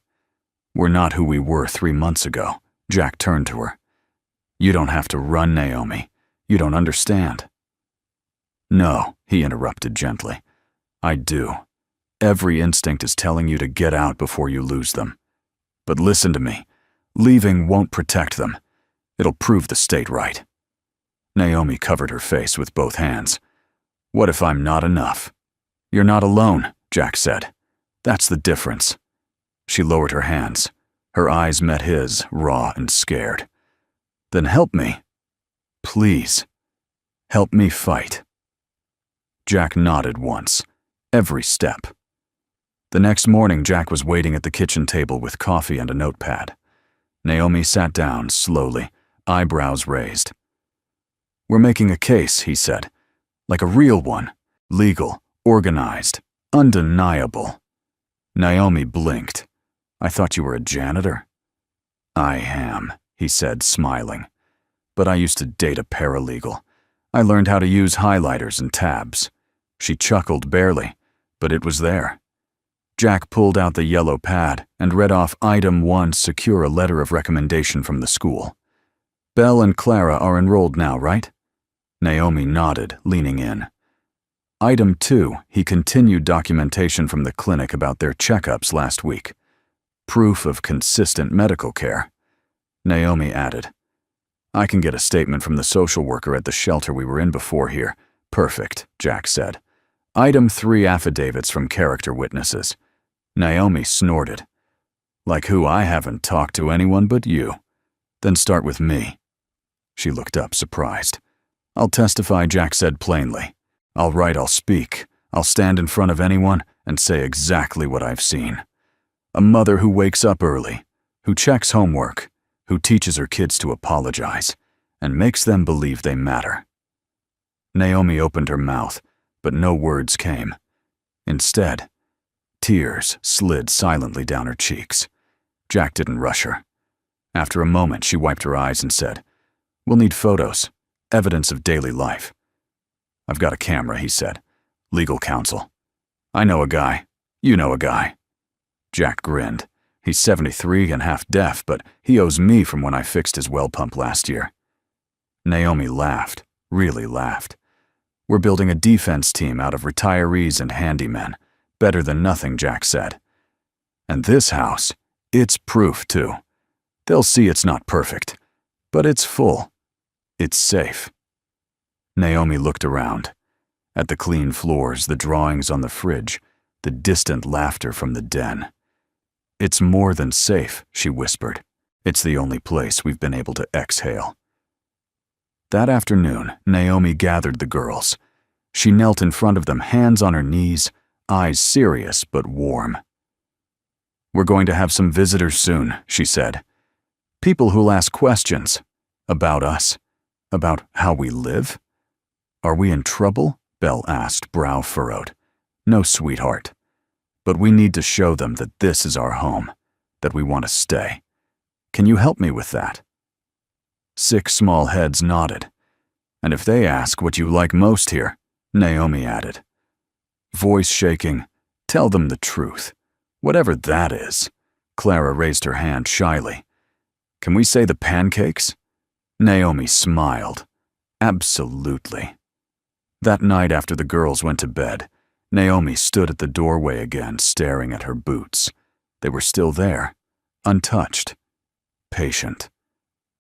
We're not who we were 3 months ago." Jack turned to her. "You don't have to run, Naomi. You don't understand." "No," he interrupted gently. "I do. Every instinct is telling you to get out before you lose them. But listen to me. Leaving won't protect them. It'll prove the state right." Naomi covered her face with both hands. "What if I'm not enough?" "You're not alone," Jack said. "That's the difference." She lowered her hands. Her eyes met his, raw and scared. "Then help me. Please. Help me fight." Jack nodded once, every step. The next morning, Jack was waiting at the kitchen table with coffee and a notepad. Naomi sat down slowly, eyebrows raised. "We're making a case," he said. "Like a real one. Legal, organized, undeniable." Naomi blinked. "I thought you were a janitor." "I am," he said, smiling. "But I used to date a paralegal. I learned how to use highlighters and tabs." She chuckled barely, but it was there. Jack pulled out the yellow pad and read off Item 1, secure a letter of recommendation from the school. "Belle and Clara are enrolled now, right?" Naomi nodded, leaning in. Item 2, he continued documentation from the clinic about their checkups last week. Proof of consistent medical care. Naomi added, "I can get a statement from the social worker at the shelter we were in before here." "Perfect," Jack said. Item 3, affidavits from character witnesses. Naomi snorted. "Like who? I haven't talked to anyone but you." "Then start with me." She looked up, surprised. "I'll testify," Jack said plainly. "I'll write, I'll speak. I'll stand in front of anyone and say exactly what I've seen. A mother who wakes up early, who checks homework, who teaches her kids to apologize, and makes them believe they matter." Naomi opened her mouth, but no words came. Instead, tears slid silently down her cheeks. Jack didn't rush her. After a moment, she wiped her eyes and said, "We'll need photos, evidence of daily life." "I've got a camera," he said. "Legal counsel. I know a guy. You know a guy." Jack grinned. "He's 73 and half deaf, but he owes me from when I fixed his well pump last year." Naomi laughed, really laughed. "We're building a defense team out of retirees and handymen. Better than nothing," Jack said. "And this house, it's proof, too. They'll see it's not perfect, but it's full. It's safe." Naomi looked around. At the clean floors, the drawings on the fridge, the distant laughter from the den. "It's more than safe," she whispered. "It's the only place we've been able to exhale." That afternoon, Naomi gathered the girls. She knelt in front of them, hands on her knees, eyes serious but warm. "We're going to have some visitors soon," she said. "People who'll ask questions. About us. About how we live." "Are we in trouble?" Belle asked, brow furrowed. "No, sweetheart. But we need to show them that this is our home, that we want to stay. Can you help me with that?" 6 small heads nodded. "And if they ask what you like most here," Naomi added. Voice shaking, "Tell them the truth. Whatever that is." Clara raised her hand shyly. "Can we say the pancakes?" Naomi smiled. "Absolutely." That night after the girls went to bed, Naomi stood at the doorway again, staring at her boots. They were still there, untouched, patient.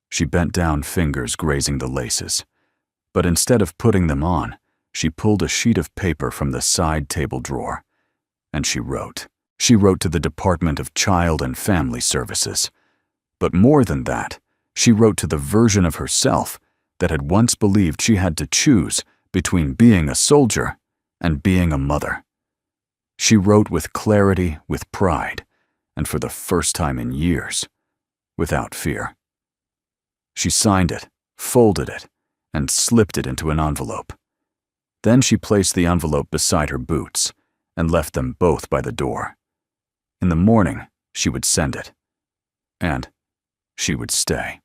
She bent down, fingers grazing the laces. But instead of putting them on, she pulled a sheet of paper from the side table drawer. And she wrote. She wrote to the Department of Child and Family Services. But more than that, she wrote to the version of herself that had once believed she had to choose between being a soldier and being a mother. She wrote with clarity, with pride, and for the first time in years, without fear. She signed it, folded it, and slipped it into an envelope. Then she placed the envelope beside her boots and left them both by the door. In the morning, she would send it. And she would stay.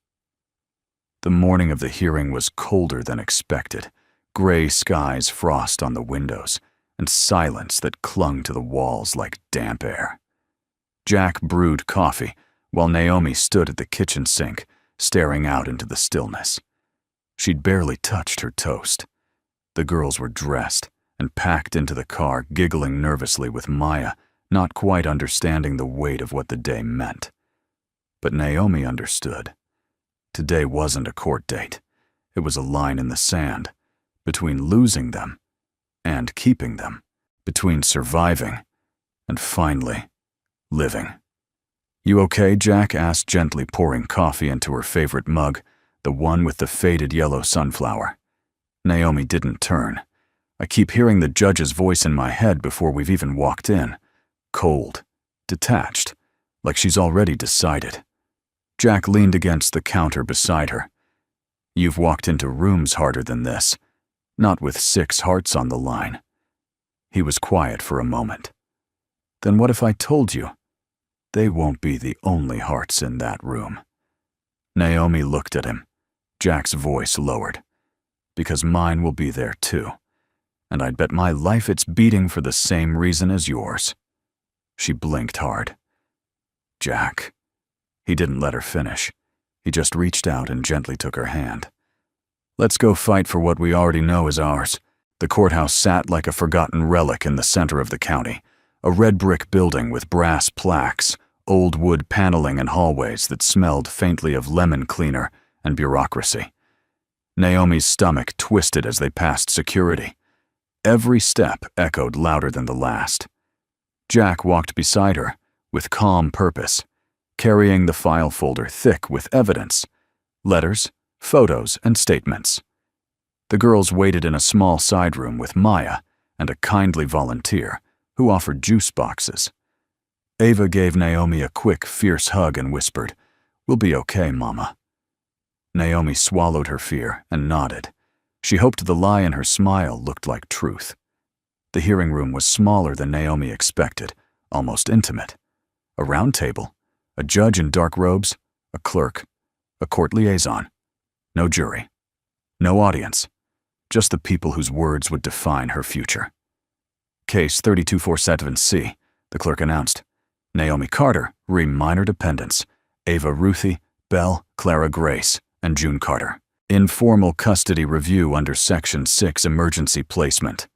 The morning of the hearing was colder than expected. Gray skies, frost on the windows, and silence that clung to the walls like damp air. Jack brewed coffee while Naomi stood at the kitchen sink, staring out into the stillness. She'd barely touched her toast. The girls were dressed and packed into the car, giggling nervously with Maya, not quite understanding the weight of what the day meant. But Naomi understood. Today wasn't a court date. It was a line in the sand, between losing them and keeping them, between surviving and finally living. "You okay?" Jack asked, gently pouring coffee into her favorite mug, the one with the faded yellow sunflower. Naomi didn't turn. "I keep hearing the judge's voice in my head before we've even walked in. cold, detached, like she's already decided. Jack leaned against the counter beside her. You've walked into rooms harder than this, not with 6 hearts on the line. He was quiet for a moment. Then what if I told you? They won't be the only hearts in that room. Naomi looked at him. Jack's voice lowered. Because mine will be there too. And I'd bet my life it's beating for the same reason as yours. She blinked hard. Jack. He didn't let her finish. He just reached out and gently took her hand. Let's go fight for what we already know is ours. The courthouse sat like a forgotten relic in the center of the county, a red brick building with brass plaques, old wood paneling and hallways that smelled faintly of lemon cleaner and bureaucracy. Naomi's stomach twisted as they passed security. Every step echoed louder than the last. Jack walked beside her, with calm purpose, carrying the file folder thick with evidence, letters, photos, and statements. The girls waited in a small side room with Maya and a kindly volunteer who offered juice boxes. Ava gave Naomi a quick, fierce hug and whispered, "We'll be okay, Mama." Naomi swallowed her fear and nodded. She hoped the lie in her smile looked like truth. The hearing room was smaller than Naomi expected, almost intimate. A round table, a judge in dark robes, a clerk, a court liaison. No jury. No audience. Just the people whose words would define her future. Case 3247C, the clerk announced. Naomi Carter, re minor dependents. Ava Ruthie, Belle, Clara Grace, and June Carter. Informal custody review under Section 6 emergency placement.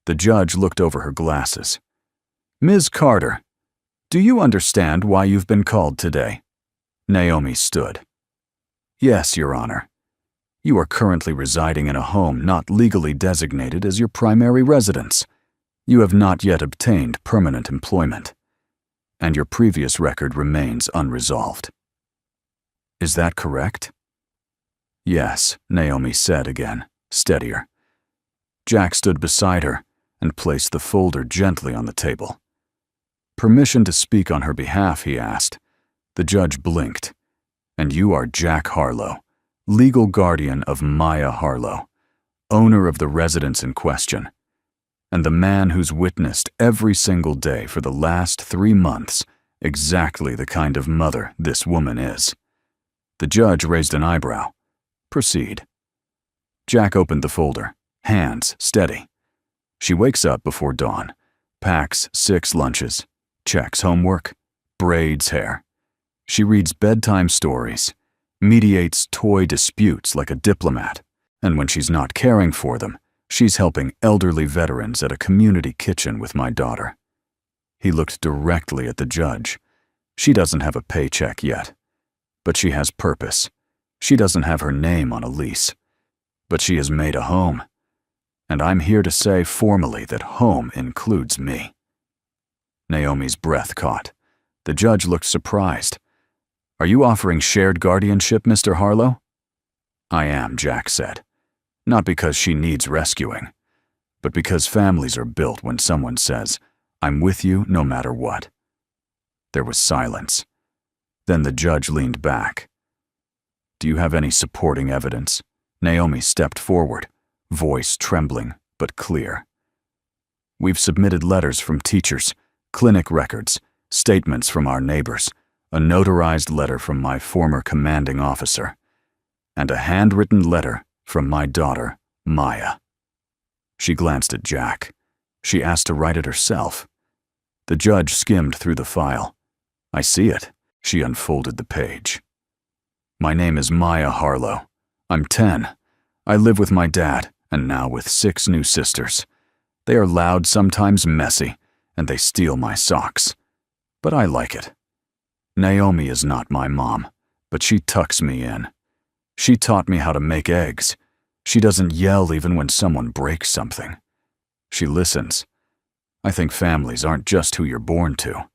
The judge looked over her glasses. Ms. Carter, do you understand why you've been called today? Naomi stood. Yes, Your Honor. You are currently residing in a home not legally designated as your primary residence. You have not yet obtained permanent employment, and your previous record remains unresolved. Is that correct? Yes, Naomi said again, steadier. Jack stood beside her and placed the folder gently on the table. Permission to speak on her behalf, he asked. The judge blinked. And you are Jack Harlow, legal guardian of Maya Harlow, owner of the residence in question, and the man who's witnessed every single day for the last 3 months exactly the kind of mother this woman is. The judge raised an eyebrow. Proceed. Jack opened the folder, hands steady. She wakes up before dawn, packs 6 lunches, checks homework, braids hair. She reads bedtime stories, mediates toy disputes like a diplomat, and when she's not caring for them, she's helping elderly veterans at a community kitchen with my daughter. He looked directly at the judge. She doesn't have a paycheck yet, but she has purpose. She doesn't have her name on a lease, but she has made a home. And I'm here to say formally that home includes me. Naomi's breath caught. The judge looked surprised. Are you offering shared guardianship, Mr. Harlow? I am, Jack said. Not because she needs rescuing, but because families are built when someone says, I'm with you no matter what. There was silence. Then the judge leaned back. Do you have any supporting evidence? Naomi stepped forward, voice trembling but clear. We've submitted letters from teachers, clinic records, statements from our neighbors, a notarized letter from my former commanding officer, and a handwritten letter from my daughter, Maya. She glanced at Jack. She asked to write it herself. The judge skimmed through the file. I see it. She unfolded the page. My name is Maya Harlow. I'm 10. I live with my dad, and now with 6 new sisters. They are loud, sometimes messy, and they steal my socks. But I like it. Naomi is not my mom, but she tucks me in. She taught me how to make eggs. She doesn't yell even when someone breaks something. She listens. I think families aren't just who you're born to.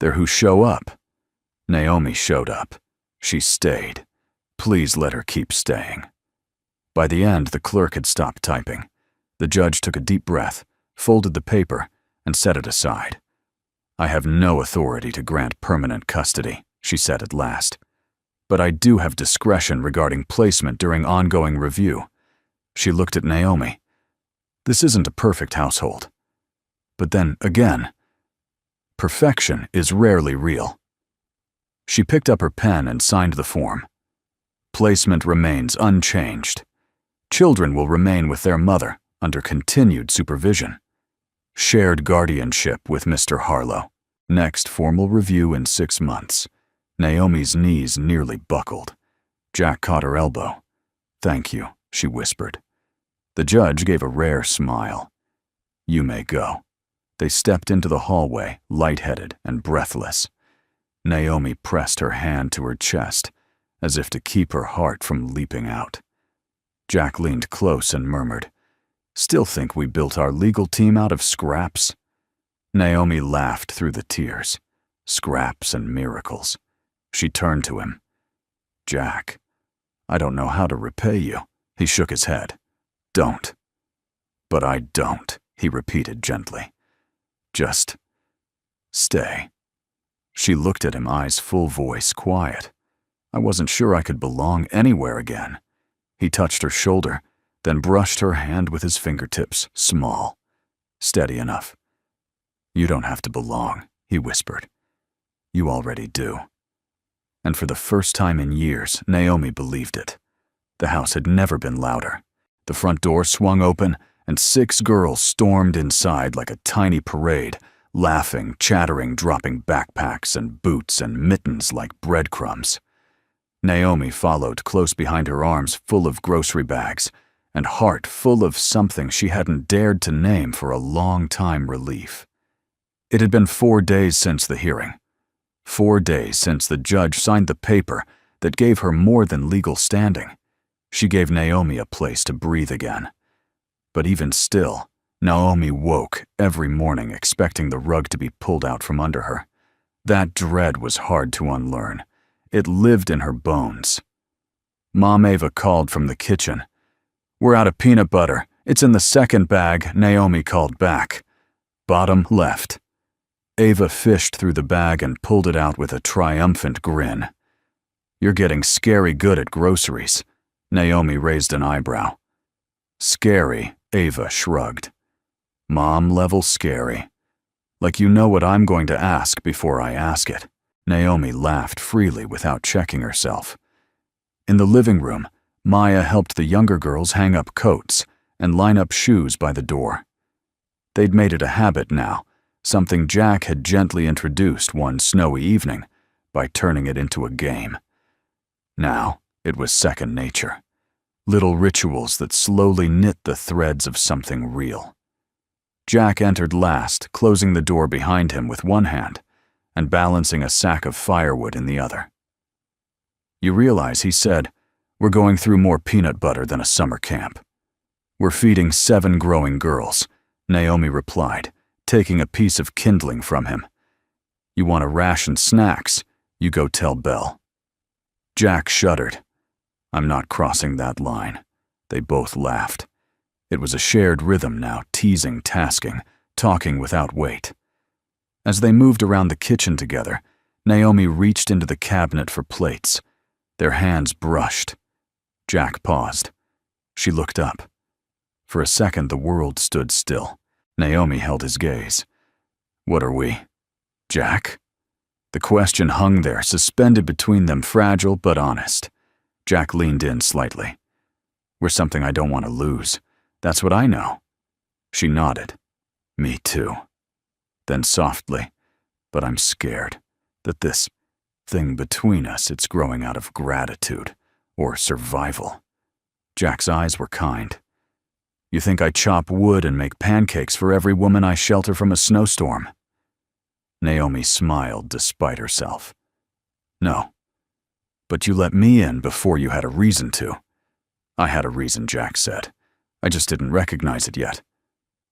They're who show up. Naomi showed up. She stayed. Please let her keep staying. By the end, the clerk had stopped typing. The judge took a deep breath, folded the paper, and set it aside. I have no authority to grant permanent custody, she said at last. But I do have discretion regarding placement during ongoing review. She looked at Naomi. This isn't a perfect household. But then, again, perfection is rarely real. She picked up her pen and signed the form. Placement remains unchanged. Children will remain with their mother under continued supervision. Shared guardianship with Mr. Harlow. Next formal review in 6 months. Naomi's knees nearly buckled. Jack caught her elbow. "Thank you," she whispered. The judge gave a rare smile. "You may go." They stepped into the hallway, lightheaded and breathless. Naomi pressed her hand to her chest, as if to keep her heart from leaping out. Jack leaned close and murmured, "Still think we built our legal team out of scraps?" Naomi laughed through the tears. Scraps and miracles. She turned to him. "Jack, I don't know how to repay you." He shook his head. "Don't." "But I don't," he repeated gently. "Just stay." She looked at him, eyes full, voice quiet. I wasn't sure I could belong anywhere again. He touched her shoulder, then brushed her hand with his fingertips, small, steady enough. "You don't have to belong," he whispered. "You already do." And for the first time in years, Naomi believed it. The house had never been louder. The front door swung open, and 6 girls stormed inside like a tiny parade, laughing, chattering, dropping backpacks and boots and mittens like breadcrumbs. Naomi followed close behind her, arms full of grocery bags, and heart full of something she hadn't dared to name for a long time. Relief. It had been 4 days since the hearing. 4 days since the judge signed the paper that gave her more than legal standing. She gave Naomi a place to breathe again. But even still, Naomi woke every morning expecting the rug to be pulled out from under her. That dread was hard to unlearn. It lived in her bones. Mom Ava called from the kitchen. "We're out of peanut butter. It's in the second bag," Naomi called back. "Bottom left." Ava fished through the bag and pulled it out with a triumphant grin. "You're getting scary good at groceries." Naomi raised an eyebrow. "Scary," Ava shrugged. "Mom-level scary. Like you know what I'm going to ask before I ask it." Naomi laughed freely without checking herself. In the living room, Maya helped the younger girls hang up coats and line up shoes by the door. They'd made it a habit now, something Jack had gently introduced one snowy evening by turning it into a game. Now it was second nature. Little rituals that slowly knit the threads of something real. Jack entered last, closing the door behind him with one hand and balancing a sack of firewood in the other. "You realize," he said, "we're going through more peanut butter than a summer camp." "We're feeding 7 growing girls," Naomi replied, taking a piece of kindling from him. "You want to ration snacks? You go tell Belle." Jack shuddered. "I'm not crossing that line." They both laughed. It was a shared rhythm now, teasing, tasking, talking without weight. As they moved around the kitchen together, Naomi reached into the cabinet for plates. Their hands brushed. Jack paused. She looked up. For a second, the world stood still. Naomi held his gaze. "What are we, Jack?" The question hung there, suspended between them, fragile but honest. Jack leaned in slightly. "We're something I don't want to lose. That's what I know." She nodded. "Me too." Then softly, "But I'm scared that this thing between us, it's growing out of gratitude or survival." Jack's eyes were kind. "You think I chop wood and make pancakes for every woman I shelter from a snowstorm?" Naomi smiled despite herself. "No. But you let me in before you had a reason to." "I had a reason," Jack said. "I just didn't recognize it yet."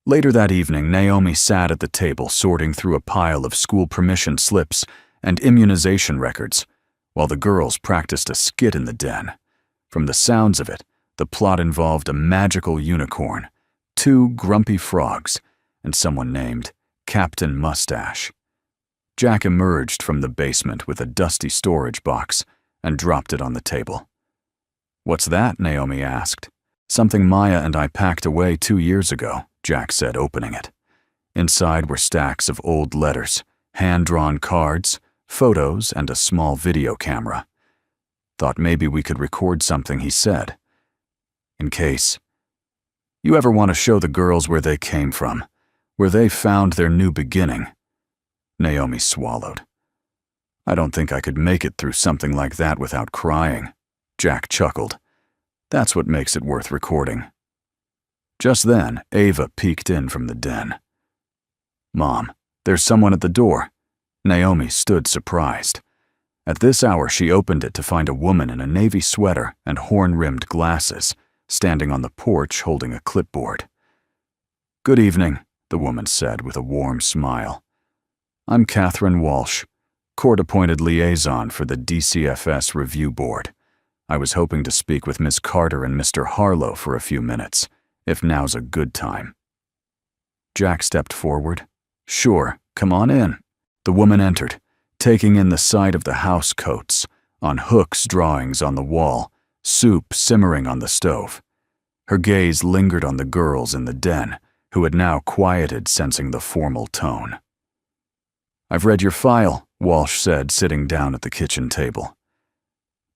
Later that evening, Naomi sat at the table sorting through a pile of school permission slips and immunization records, while the girls practiced a skit in the den. From the sounds of it, the plot involved a magical unicorn, 2 grumpy frogs, and someone named Captain Mustache. Jack emerged from the basement with a dusty storage box and dropped it on the table. "What's that?" Naomi asked. "Something Maya and I packed away 2 years ago," Jack said, opening it. Inside were stacks of old letters, hand-drawn cards, photos, and a small video camera. "Thought maybe we could record something," he said. "In case. You ever want to show the girls where they came from, where they found their new beginning?" Naomi swallowed. "I don't think I could make it through something like that without crying." Jack chuckled. "That's what makes it worth recording." Just then, Ava peeked in from the den. "Mom, there's someone at the door." Naomi stood surprised. At this hour, she opened it to find a woman in a navy sweater and horn-rimmed glasses, standing on the porch holding a clipboard. "Good evening," the woman said with a warm smile. "I'm Catherine Walsh, court-appointed liaison for the DCFS Review Board. I was hoping to speak with Miss Carter and Mr. Harlow for a few minutes, if now's a good time." Jack stepped forward. "Sure, come on in." The woman entered, taking in the sight of the house coats, on hooks drawings on the wall, soup simmering on the stove. Her gaze lingered on the girls in the den, who had now quieted, sensing the formal tone. "I've read your file," Walsh said, sitting down at the kitchen table.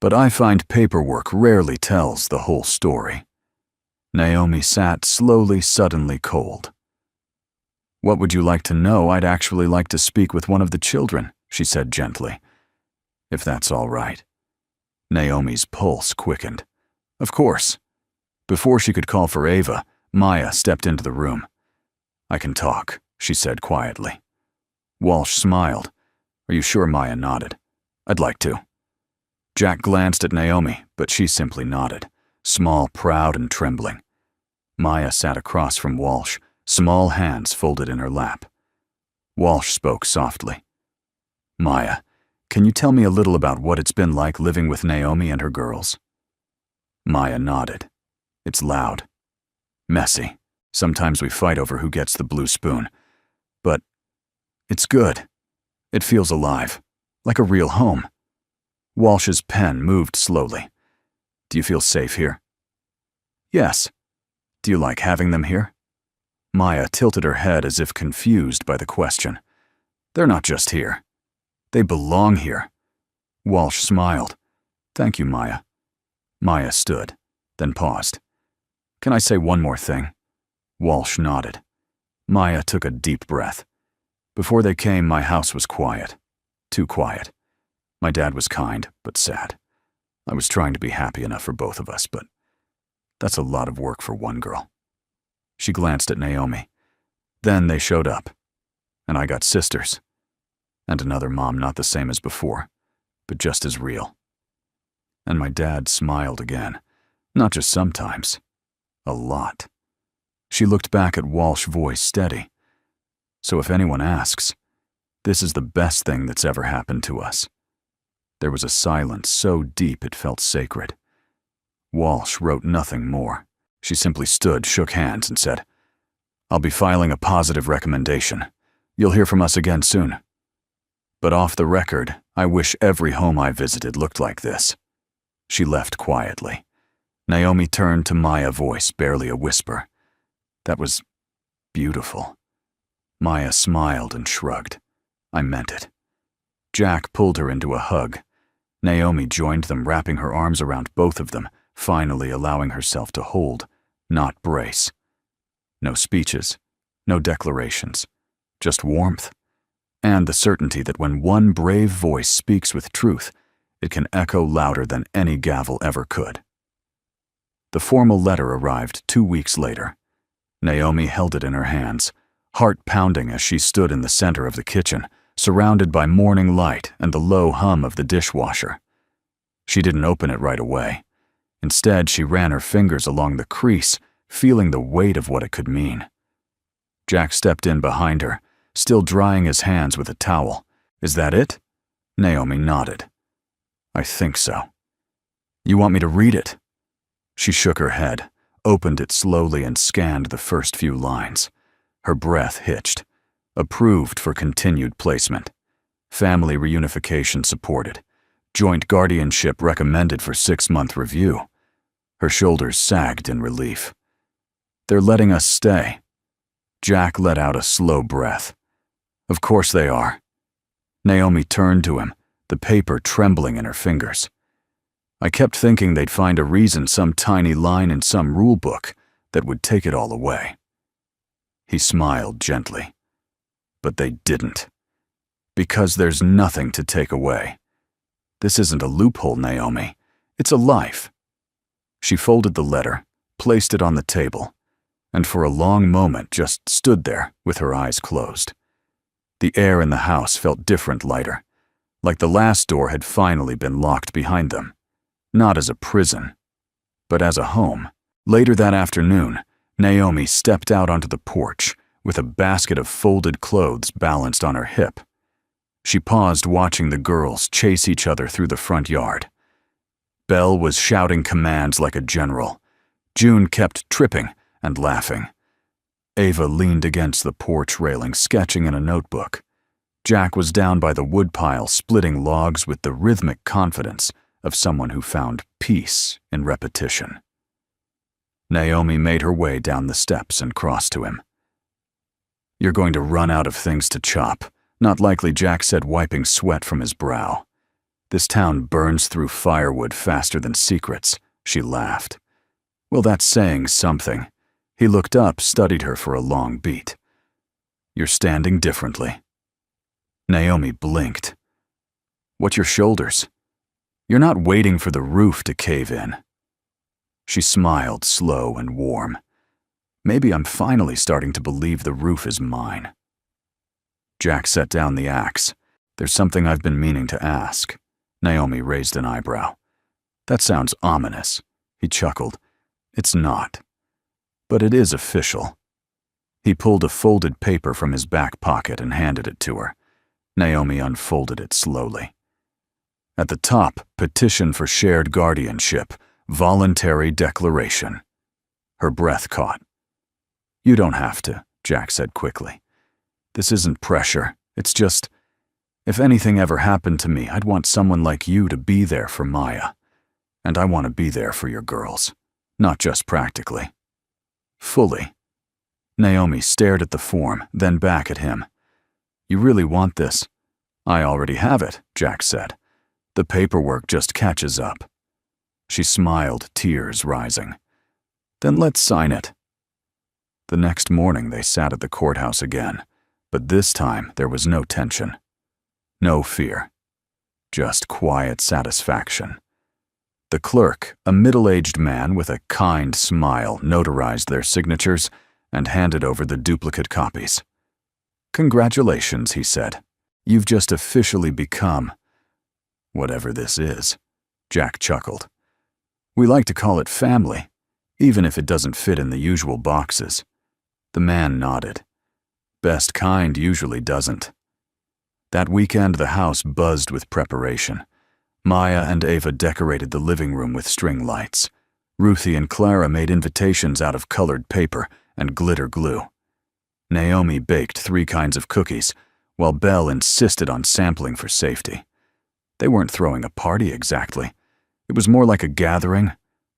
"But I find paperwork rarely tells the whole story." Naomi sat slowly, suddenly cold. "What would you like to know? I'd actually like to speak with one of the children," she said gently. "If that's all right." Naomi's pulse quickened. "Of course." Before she could call for Ava, Maya stepped into the room. "I can talk," she said quietly. Walsh smiled. "Are you sure?" Maya nodded. "I'd like to." Jack glanced at Naomi, but she simply nodded, small, proud, and trembling. Maya sat across from Walsh, small hands folded in her lap. Walsh spoke softly. "Maya, can you tell me a little about what it's been like living with Naomi and her girls?" Maya nodded. "It's loud. Messy. Sometimes we fight over who gets the blue spoon. But it's good. It feels alive, like a real home." Walsh's pen moved slowly. "Do you feel safe here?" "Yes." "Do you like having them here?" Maya tilted her head as if confused by the question. "They're not just here. They belong here." Walsh smiled. "Thank you, Maya." Maya stood, then paused. "Can I say one more thing?" Walsh nodded. Maya took a deep breath. "Before they came, my house was quiet. Too quiet. My dad was kind, but sad. I was trying to be happy enough for both of us, but that's a lot of work for one girl." She glanced at Naomi. "Then they showed up, and I got sisters. And another mom, not the same as before, but just as real." And my dad smiled again, not just sometimes, a lot. She looked back at Walsh, voice steady. "So if anyone asks, this is the best thing that's ever happened to us." There was a silence so deep it felt sacred. Walsh wrote nothing more. She simply stood, shook hands, and said, "I'll be filing a positive recommendation. You'll hear from us again soon. But off the record, I wish every home I visited looked like this." She left quietly. Naomi turned to Maya, voice barely a whisper. "That was beautiful." Maya smiled and shrugged. "I meant it." Jack pulled her into a hug. Naomi joined them, wrapping her arms around both of them, finally allowing herself to hold, not brace. No speeches, no declarations, just warmth, and the certainty that when one brave voice speaks with truth, it can echo louder than any gavel ever could. The formal letter arrived 2 weeks later. Naomi held it in her hands, heart pounding as she stood in the center of the kitchen, surrounded by morning light and the low hum of the dishwasher. She didn't open it right away. Instead, she ran her fingers along the crease, feeling the weight of what it could mean. Jack stepped in behind her, still drying his hands with a towel. "Is that it?" Naomi nodded. "I think so." "You want me to read it?" She shook her head, opened it slowly, and scanned the first few lines. Her breath hitched. Approved for continued placement. Family reunification supported. Joint guardianship recommended for 6-month review. Her shoulders sagged in relief. They're letting us stay. Jack let out a slow breath. Of course they are. Naomi turned to him, the paper trembling in her fingers. I kept thinking they'd find a reason, some tiny line in some rule book that would take it all away. He smiled gently. But they didn't. Because there's nothing to take away. This isn't a loophole, Naomi. It's a life. She folded the letter, placed it on the table, and for a long moment just stood there with her eyes closed. The air in the house felt different, lighter, like the last door had finally been locked behind them. Not as a prison, but as a home. Later that afternoon, Naomi stepped out onto the porch with a basket of folded clothes balanced on her hip. She paused, watching the girls chase each other through the front yard. Belle was shouting commands like a general. June kept tripping and laughing. Ava leaned against the porch railing, sketching in a notebook. Jack was down by the woodpile, splitting logs with the rhythmic confidence of someone who found peace in repetition. Naomi made her way down the steps and crossed to him. "You're going to run out of things to chop." "Not likely," Jack said, wiping sweat from his brow. "This town burns through firewood faster than secrets," she laughed. "Well, that's saying something." He looked up, studied her for a long beat. "You're standing differently." Naomi blinked. "What's your shoulders? You're not waiting for the roof to cave in." She smiled, slow and warm. "Maybe I'm finally starting to believe the roof is mine." Jack set down the axe. "There's something I've been meaning to ask." Naomi raised an eyebrow. "That sounds ominous." He chuckled. "It's not. But it is official." He pulled a folded paper from his back pocket and handed it to her. Naomi unfolded it slowly. At the top, petition for shared guardianship, voluntary declaration. Her breath caught. "You don't have to," Jack said quickly. "This isn't pressure. It's just, if anything ever happened to me, I'd want someone like you to be there for Maya. And I want to be there for your girls. Not just practically. Fully." Naomi stared at the form, then back at him. "You really want this?" "I already have it," Jack said. "The paperwork just catches up." She smiled, tears rising. "Then let's sign it." The next morning they sat at the courthouse again, but this time there was no tension. No fear. Just quiet satisfaction. The clerk, a middle-aged man with a kind smile, notarized their signatures and handed over the duplicate copies. "Congratulations," he said. "You've just officially become whatever this is." Jack chuckled. "We like to call it family, even if it doesn't fit in the usual boxes." The man nodded. Best kind usually doesn't. That weekend the house buzzed with preparation. Maya and Ava decorated the living room with string lights. Ruthie and Clara made invitations out of colored paper and glitter glue. Naomi baked 3 kinds of cookies, while Belle insisted on sampling for safety. They weren't throwing a party exactly. It was more like a gathering,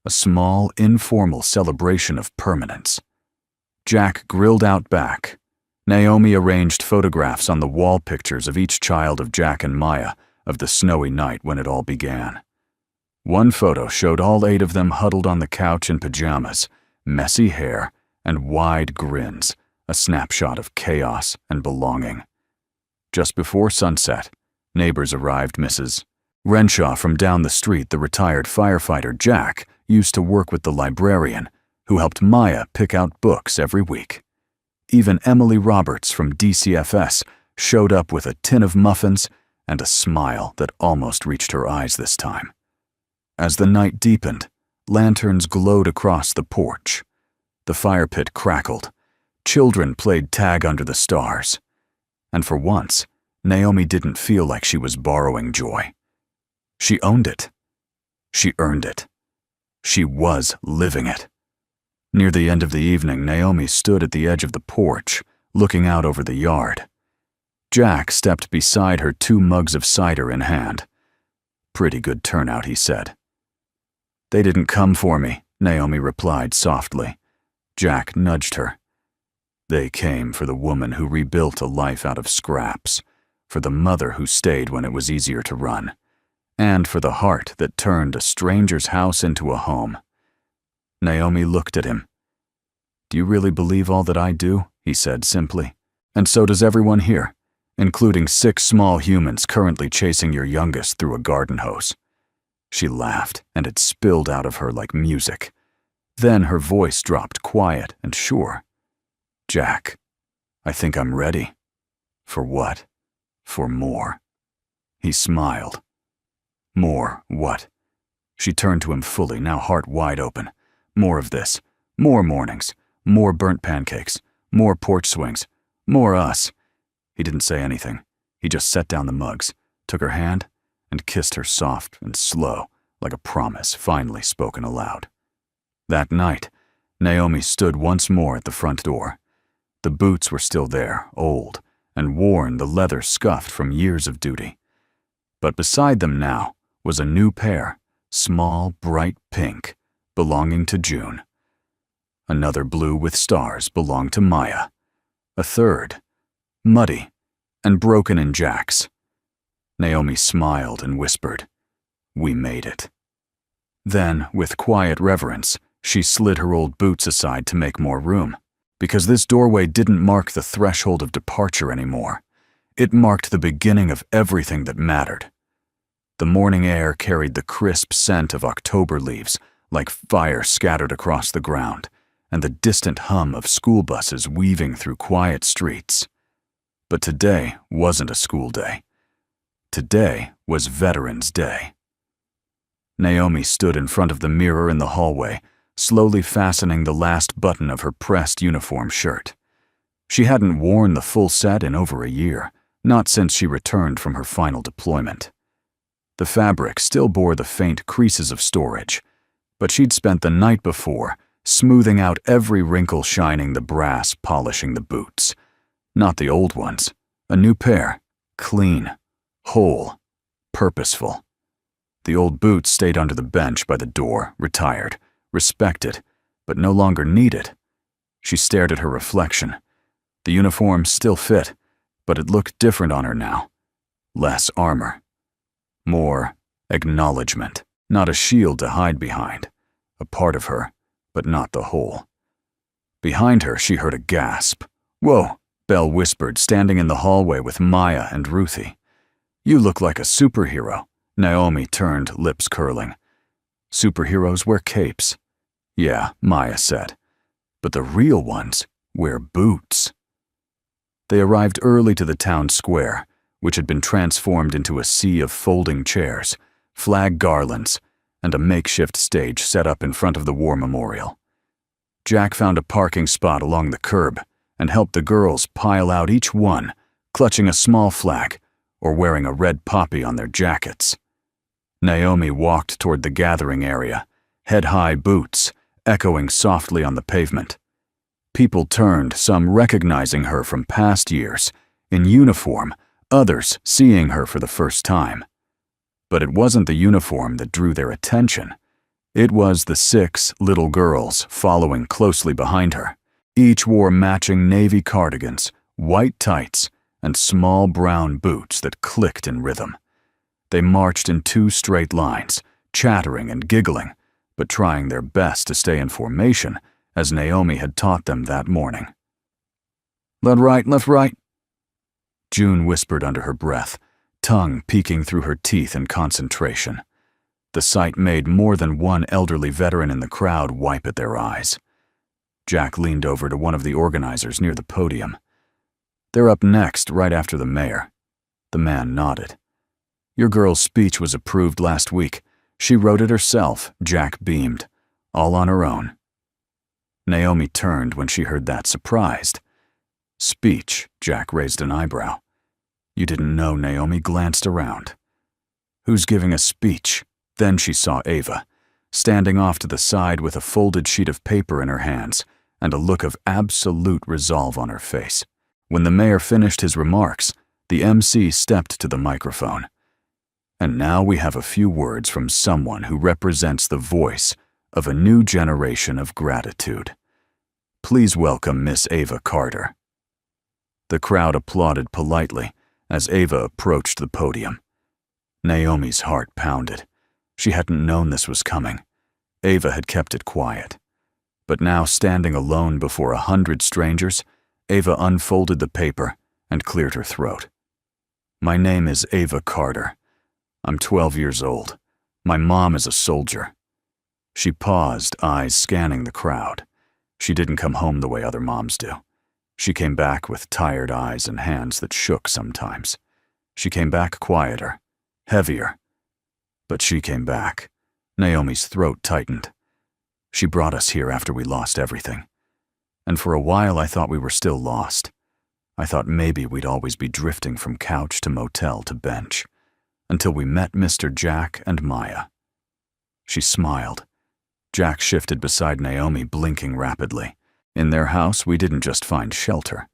a small, informal celebration of permanence. Jack grilled out back. Naomi arranged photographs on the wall pictures of each child of Jack and Maya of the snowy night when it all began. One photo showed all 8 of them huddled on the couch in pajamas, messy hair, and wide grins, a snapshot of chaos and belonging. Just before sunset, neighbors arrived. Mrs. Renshaw from down the street, the retired firefighter Jack, used to work with the librarian, who helped Maya pick out books every week. Even Emily Roberts from DCFS showed up with a tin of muffins and a smile that almost reached her eyes this time. As the night deepened, lanterns glowed across the porch. The fire pit crackled. Children played tag under the stars. And for once, Naomi didn't feel like she was borrowing joy. She owned it. She earned it. She was living it. Near the end of the evening, Naomi stood at the edge of the porch, looking out over the yard. Jack stepped beside her, 2 mugs of cider in hand. "Pretty good turnout," he said. "They didn't come for me," Naomi replied softly. Jack nudged her. "They came for the woman who rebuilt a life out of scraps, for the mother who stayed when it was easier to run, and for the heart that turned a stranger's house into a home." Naomi looked at him. "Do you really believe all that I do?" he said simply. "And so does everyone here, including 6 small humans currently chasing your youngest through a garden hose." She laughed, and it spilled out of her like music. Then her voice dropped quiet and sure. "Jack, I think I'm ready." "For what?" "For more." He smiled. "More what?" She turned to him fully, now heart wide open. "More of this. More mornings. More burnt pancakes. More porch swings. More us." He didn't say anything. He just set down the mugs, took her hand, and kissed her soft and slow, like a promise finally spoken aloud. That night, Naomi stood once more at the front door. The boots were still there, old, and worn, the leather scuffed from years of duty. But beside them now was a new pair, small, bright pink, belonging to June. Another blue with stars belonged to Maya. A third, muddy and broken in Jack's. Naomi smiled and whispered, "We made it." Then, with quiet reverence, she slid her old boots aside to make more room, because this doorway didn't mark the threshold of departure anymore. It marked the beginning of everything that mattered. The morning air carried the crisp scent of October leaves, like fire scattered across the ground, and the distant hum of school buses weaving through quiet streets. But today wasn't a school day. Today was Veterans Day. Naomi stood in front of the mirror in the hallway, slowly fastening the last button of her pressed uniform shirt. She hadn't worn the full set in over a year, not since she returned from her final deployment. The fabric still bore the faint creases of storage, but she'd spent the night before smoothing out every wrinkle, shining the brass, polishing the boots. Not the old ones, a new pair, clean, whole, purposeful. The old boots stayed under the bench by the door, retired, respected, but no longer needed. She stared at her reflection. The uniform still fit, but it looked different on her now. Less armor. More acknowledgement. Not a shield to hide behind. A part of her, but not the whole. Behind her, she heard a gasp. "Whoa," Belle whispered, standing in the hallway with Maya and Ruthie. "You look like a superhero." Naomi turned, lips curling. "Superheroes wear capes." "Yeah," Maya said. "But the real ones wear boots." They arrived early to the town square, which had been transformed into a sea of folding chairs, flag garlands, and a makeshift stage set up in front of the war memorial. Jack found a parking spot along the curb and helped the girls pile out, each one clutching a small flag or wearing a red poppy on their jackets. Naomi walked toward the gathering area, head-high boots echoing softly on the pavement. People turned, some recognizing her from past years, in uniform, others seeing her for the first time. But it wasn't the uniform that drew their attention. It was the 6 little girls following closely behind her. Each wore matching navy cardigans, white tights, and small brown boots that clicked in rhythm. They marched in 2 straight lines, chattering and giggling, but trying their best to stay in formation, as Naomi had taught them that morning. "Left right." June whispered under her breath, tongue peeking through her teeth in concentration. The sight made more than one elderly veteran in the crowd wipe at their eyes. Jack leaned over to one of the organizers near the podium. "They're up next, right after the mayor." The man nodded. "Your girl's speech was approved last week. She wrote it herself," Jack beamed, "all on her own." Naomi turned when she heard that, surprised. "Speech," Jack raised an eyebrow. "You didn't know?" Naomi glanced around. "Who's giving a speech?" Then she saw Ava, standing off to the side with a folded sheet of paper in her hands and a look of absolute resolve on her face. When the mayor finished his remarks, The MC stepped to the microphone. And now we have a few words from someone who represents the voice of a new generation of gratitude. Please welcome Miss Ava Carter. The crowd applauded politely as Ava approached the podium. Naomi's heart pounded. She hadn't known this was coming. Ava had kept it quiet. But now, standing alone before 100 strangers, Ava unfolded the paper and cleared her throat. My name is Ava Carter. I'm 12 years old. My mom is a soldier. She paused, eyes scanning the crowd. She didn't come home the way other moms do. She came back with tired eyes and hands that shook sometimes. She came back quieter, heavier. But she came back. Naomi's throat tightened. She brought us here after we lost everything. And for a while I thought we were still lost. I thought maybe we'd always be drifting from couch to motel to bench, until we met Mr. Jack and Maya. She smiled. Jack shifted beside Naomi, blinking rapidly. In their house, we didn't just find shelter.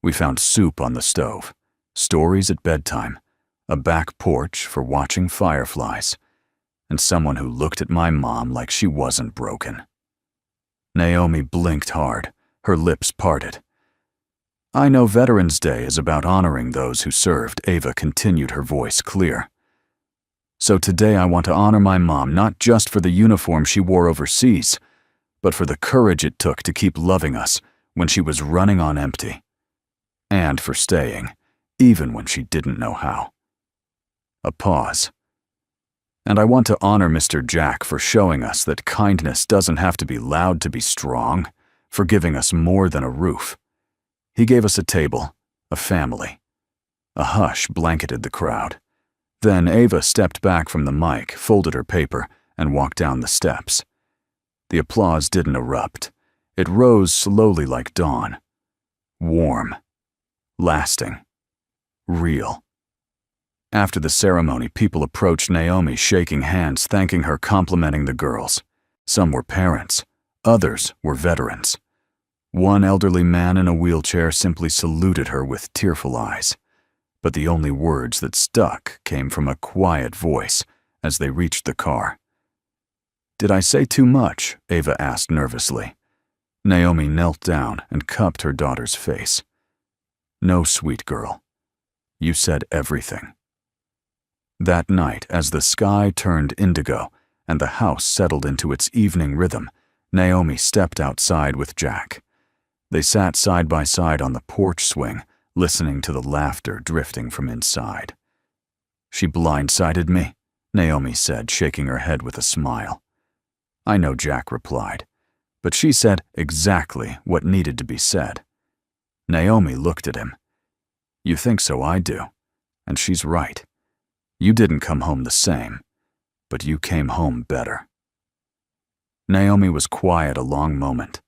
We found soup on the stove, stories at bedtime, a back porch for watching fireflies, and someone who looked at my mom like she wasn't broken. Naomi blinked hard, her lips parted. I know Veterans Day is about honoring those who served, Ava continued, her voice clear. So today I want to honor my mom not just for the uniform she wore overseas, but for the courage it took to keep loving us when she was running on empty, and for staying, even when she didn't know how. A pause. And I want to honor Mr. Jack for showing us that kindness doesn't have to be loud to be strong, for giving us more than a roof. He gave us a table, a family. A hush blanketed the crowd. Then Ava stepped back from the mic, folded her paper, and walked down the steps. The applause didn't erupt. It rose slowly like dawn. Warm. Lasting. Real. After the ceremony, people approached Naomi, shaking hands, thanking her, complimenting the girls. Some were parents. Others were veterans. One elderly man in a wheelchair simply saluted her with tearful eyes. But the only words that stuck came from a quiet voice as they reached the car. Did I say too much? Ava asked nervously. Naomi knelt down and cupped her daughter's face. No, sweet girl. You said everything. That night, as the sky turned indigo and the house settled into its evening rhythm, Naomi stepped outside with Jack. They sat side by side on the porch swing, listening to the laughter drifting from inside. She blindsided me, Naomi said, shaking her head with a smile. I know, Jack replied, but she said exactly what needed to be said. Naomi looked at him. You think so, I do. And she's right. You didn't come home the same, but you came home better. Naomi was quiet a long moment.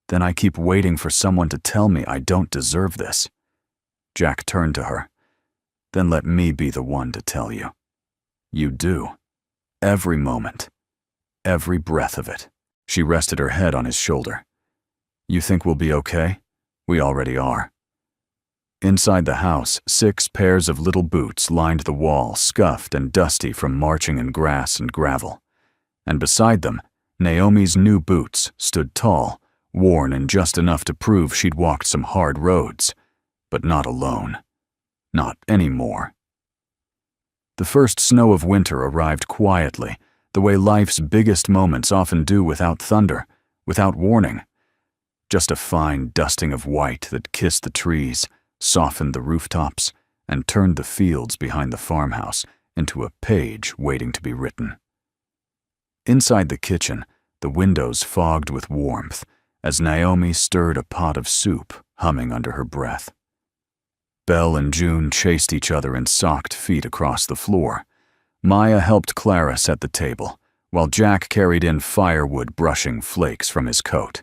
Then I keep waiting for someone to tell me I don't deserve this. Jack turned to her. Then let me be the one to tell you. You do. Every moment. Every breath of it. She rested her head on his shoulder. You think we'll be okay? We already are. Inside the house, 6 pairs of little boots lined the wall, scuffed and dusty from marching in grass and gravel. And beside them, Naomi's new boots stood tall, worn and just enough to prove she'd walked some hard roads, but not alone. Not anymore. The first snow of winter arrived quietly, the way life's biggest moments often do, without thunder, without warning. Just a fine dusting of white that kissed the trees, softened the rooftops, and turned the fields behind the farmhouse into a page waiting to be written. Inside the kitchen, the windows fogged with warmth, as Naomi stirred a pot of soup, humming under her breath. Belle and June chased each other in socked feet across the floor. Maya helped Clara set the table, while Jack carried in firewood, brushing flakes from his coat.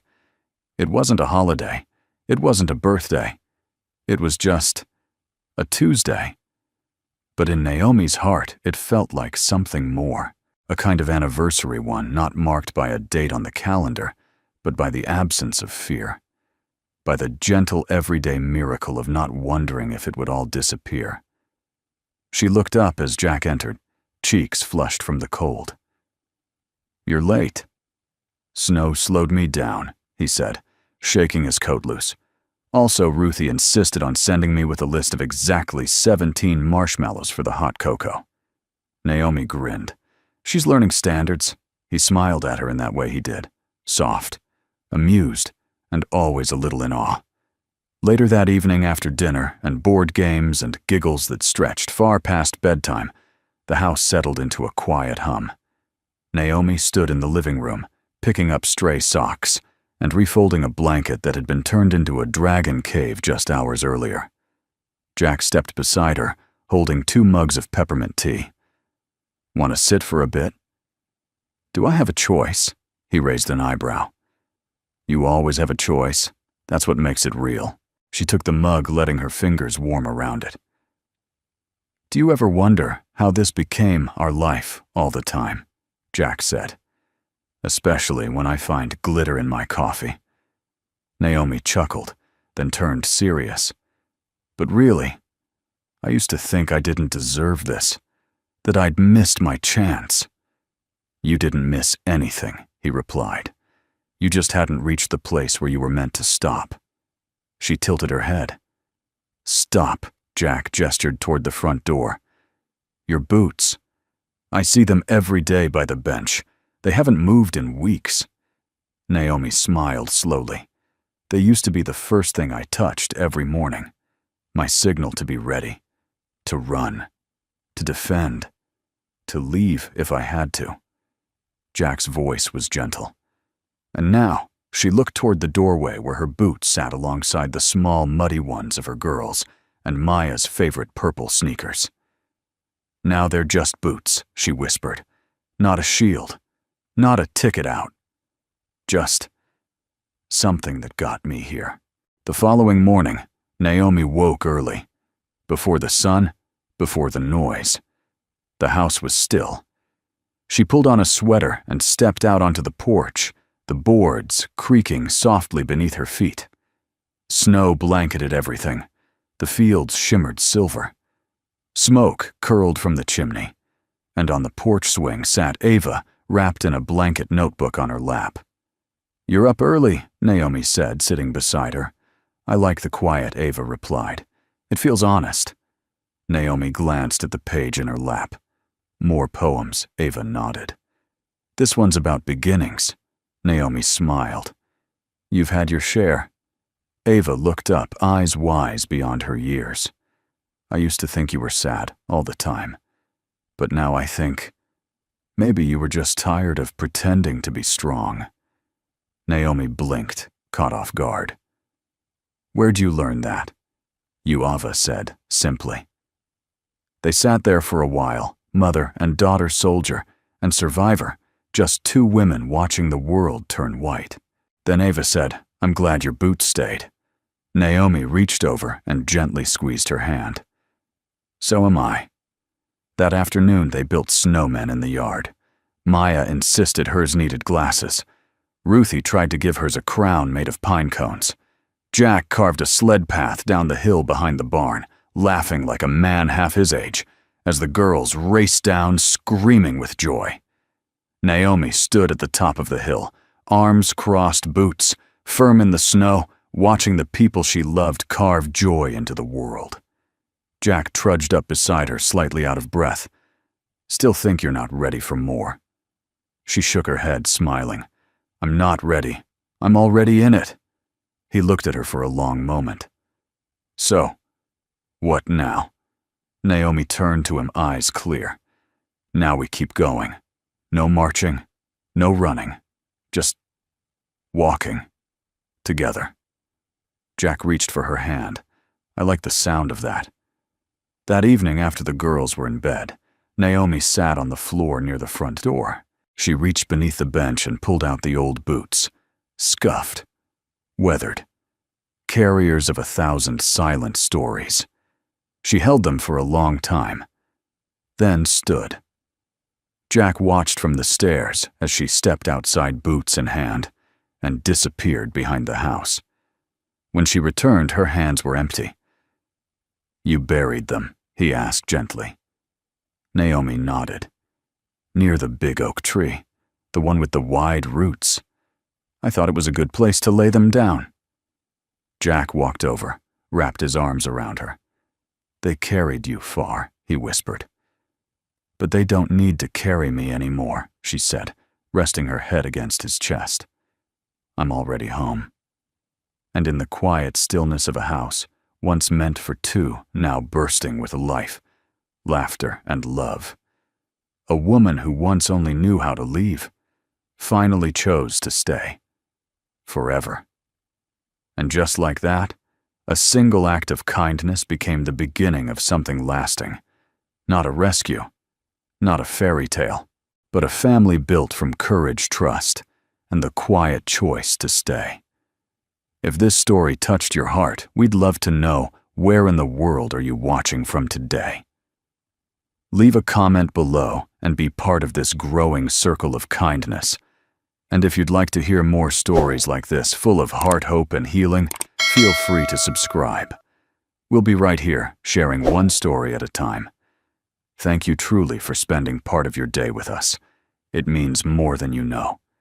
It wasn't a holiday. It wasn't a birthday. It was just a Tuesday. But in Naomi's heart, it felt like something more, a kind of anniversary one, not marked by a date on the calendar, but by the absence of fear. by the gentle everyday miracle of not wondering if it would all disappear. She looked up as Jack entered, cheeks flushed from the cold. "You're late." "Snow slowed me down," he said, shaking his coat loose. "Also, Ruthie insisted on sending me with a list of exactly 17 marshmallows for the hot cocoa." Naomi grinned. "She's learning standards." He smiled at her in that way he did, soft, amused, and always a little in awe. Later that evening after dinner and board games and giggles that stretched far past bedtime, the house settled into a quiet hum. Naomi stood in the living room, picking up stray socks and refolding a blanket that had been turned into a dragon cave just hours earlier. Jack stepped beside her, holding 2 mugs of peppermint tea. "Want to sit for a bit?" "Do I have a choice?" He raised an eyebrow. "You always have a choice. That's what makes it real." She took the mug, letting her fingers warm around it. "Do you ever wonder how this became our life all the time?" Jack said. "Especially when I find glitter in my coffee." Naomi chuckled, then turned serious. "But really, I used to think I didn't deserve this, that I'd missed my chance." "You didn't miss anything," he replied. "You just hadn't reached the place where you were meant to stop." She tilted her head. "Stop," Jack gestured toward the front door. "Your boots. I see them every day by the bench. They haven't moved in weeks." Naomi smiled slowly. "They used to be the first thing I touched every morning. My signal to be ready. To run. To defend. To leave if I had to." Jack's voice was gentle. And now, she looked toward the doorway where her boots sat alongside the small, muddy ones of her girls and Maya's favorite purple sneakers. "Now they're just boots," she whispered. "Not a shield. Not a ticket out. Just something that got me here." The following morning, Naomi woke early. Before the sun, before the noise. The house was still. She pulled on a sweater and stepped out onto the porch, the boards creaking softly beneath her feet. Snow blanketed everything. The fields shimmered silver. Smoke curled from the chimney, and on the porch swing sat Ava, wrapped in a blanket notebook on her lap. "You're up early," Naomi said, sitting beside her. "I like the quiet," Ava replied. "It feels honest." Naomi glanced at the page in her lap. "More poems," Ava nodded. "This one's about beginnings." Naomi smiled. "You've had your share." Ava looked up, eyes wise beyond her years. "I used to think you were sad all the time. But now I think maybe you were just tired of pretending to be strong." Naomi blinked, caught off guard. "Where'd you learn that?" Ava said, simply. They sat there for a while, mother and daughter soldier, and survivor, just 2 women watching the world turn white. Then Ava said, "I'm glad your boots stayed." Naomi reached over and gently squeezed her hand. "So am I." That afternoon they built snowmen in the yard. Maya insisted hers needed glasses. Ruthie tried to give hers a crown made of pine cones. Jack carved a sled path down the hill behind the barn, laughing like a man half his age, as the girls raced down screaming with joy. Naomi stood at the top of the hill, arms crossed, boots, firm in the snow, watching the people she loved carve joy into the world. Jack trudged up beside her, slightly out of breath. "Still think you're not ready for more?" She shook her head, smiling. "I'm not ready. I'm already in it." He looked at her for a long moment. "So, what now?" Naomi turned to him, eyes clear. "Now we keep going. No marching, no running. Just walking. Together." Jack reached for her hand. I liked the sound of that. That evening, after the girls were in bed, Naomi sat on the floor near the front door. She reached beneath the bench and pulled out the old boots. Scuffed. Weathered. Carriers of 1,000 silent stories. She held them for a long time. Then stood. Jack watched from the stairs as she stepped outside, boots in hand, and disappeared behind the house. When she returned, her hands were empty. "You buried them?" he asked gently. Naomi nodded. "Near the big oak tree, the one with the wide roots. I thought it was a good place to lay them down." Jack walked over, wrapped his arms around her. "They carried you far," he whispered. "But they don't need to carry me anymore," she said, resting her head against his chest. "I'm already home." And in the quiet stillness of a house, once meant for two, now bursting with life, laughter, and love, a woman who once only knew how to leave, finally chose to stay. Forever. And just like that, a single act of kindness became the beginning of something lasting. Not a rescue, not a fairy tale, but a family built from courage, trust, and the quiet choice to stay. If this story touched your heart, we'd love to know, where in the world are you watching from today? Leave a comment below and be part of this growing circle of kindness. And if you'd like to hear more stories like this, full of heart, hope, and healing, feel free to subscribe. We'll be right here, sharing one story at a time. Thank you truly for spending part of your day with us. It means more than you know.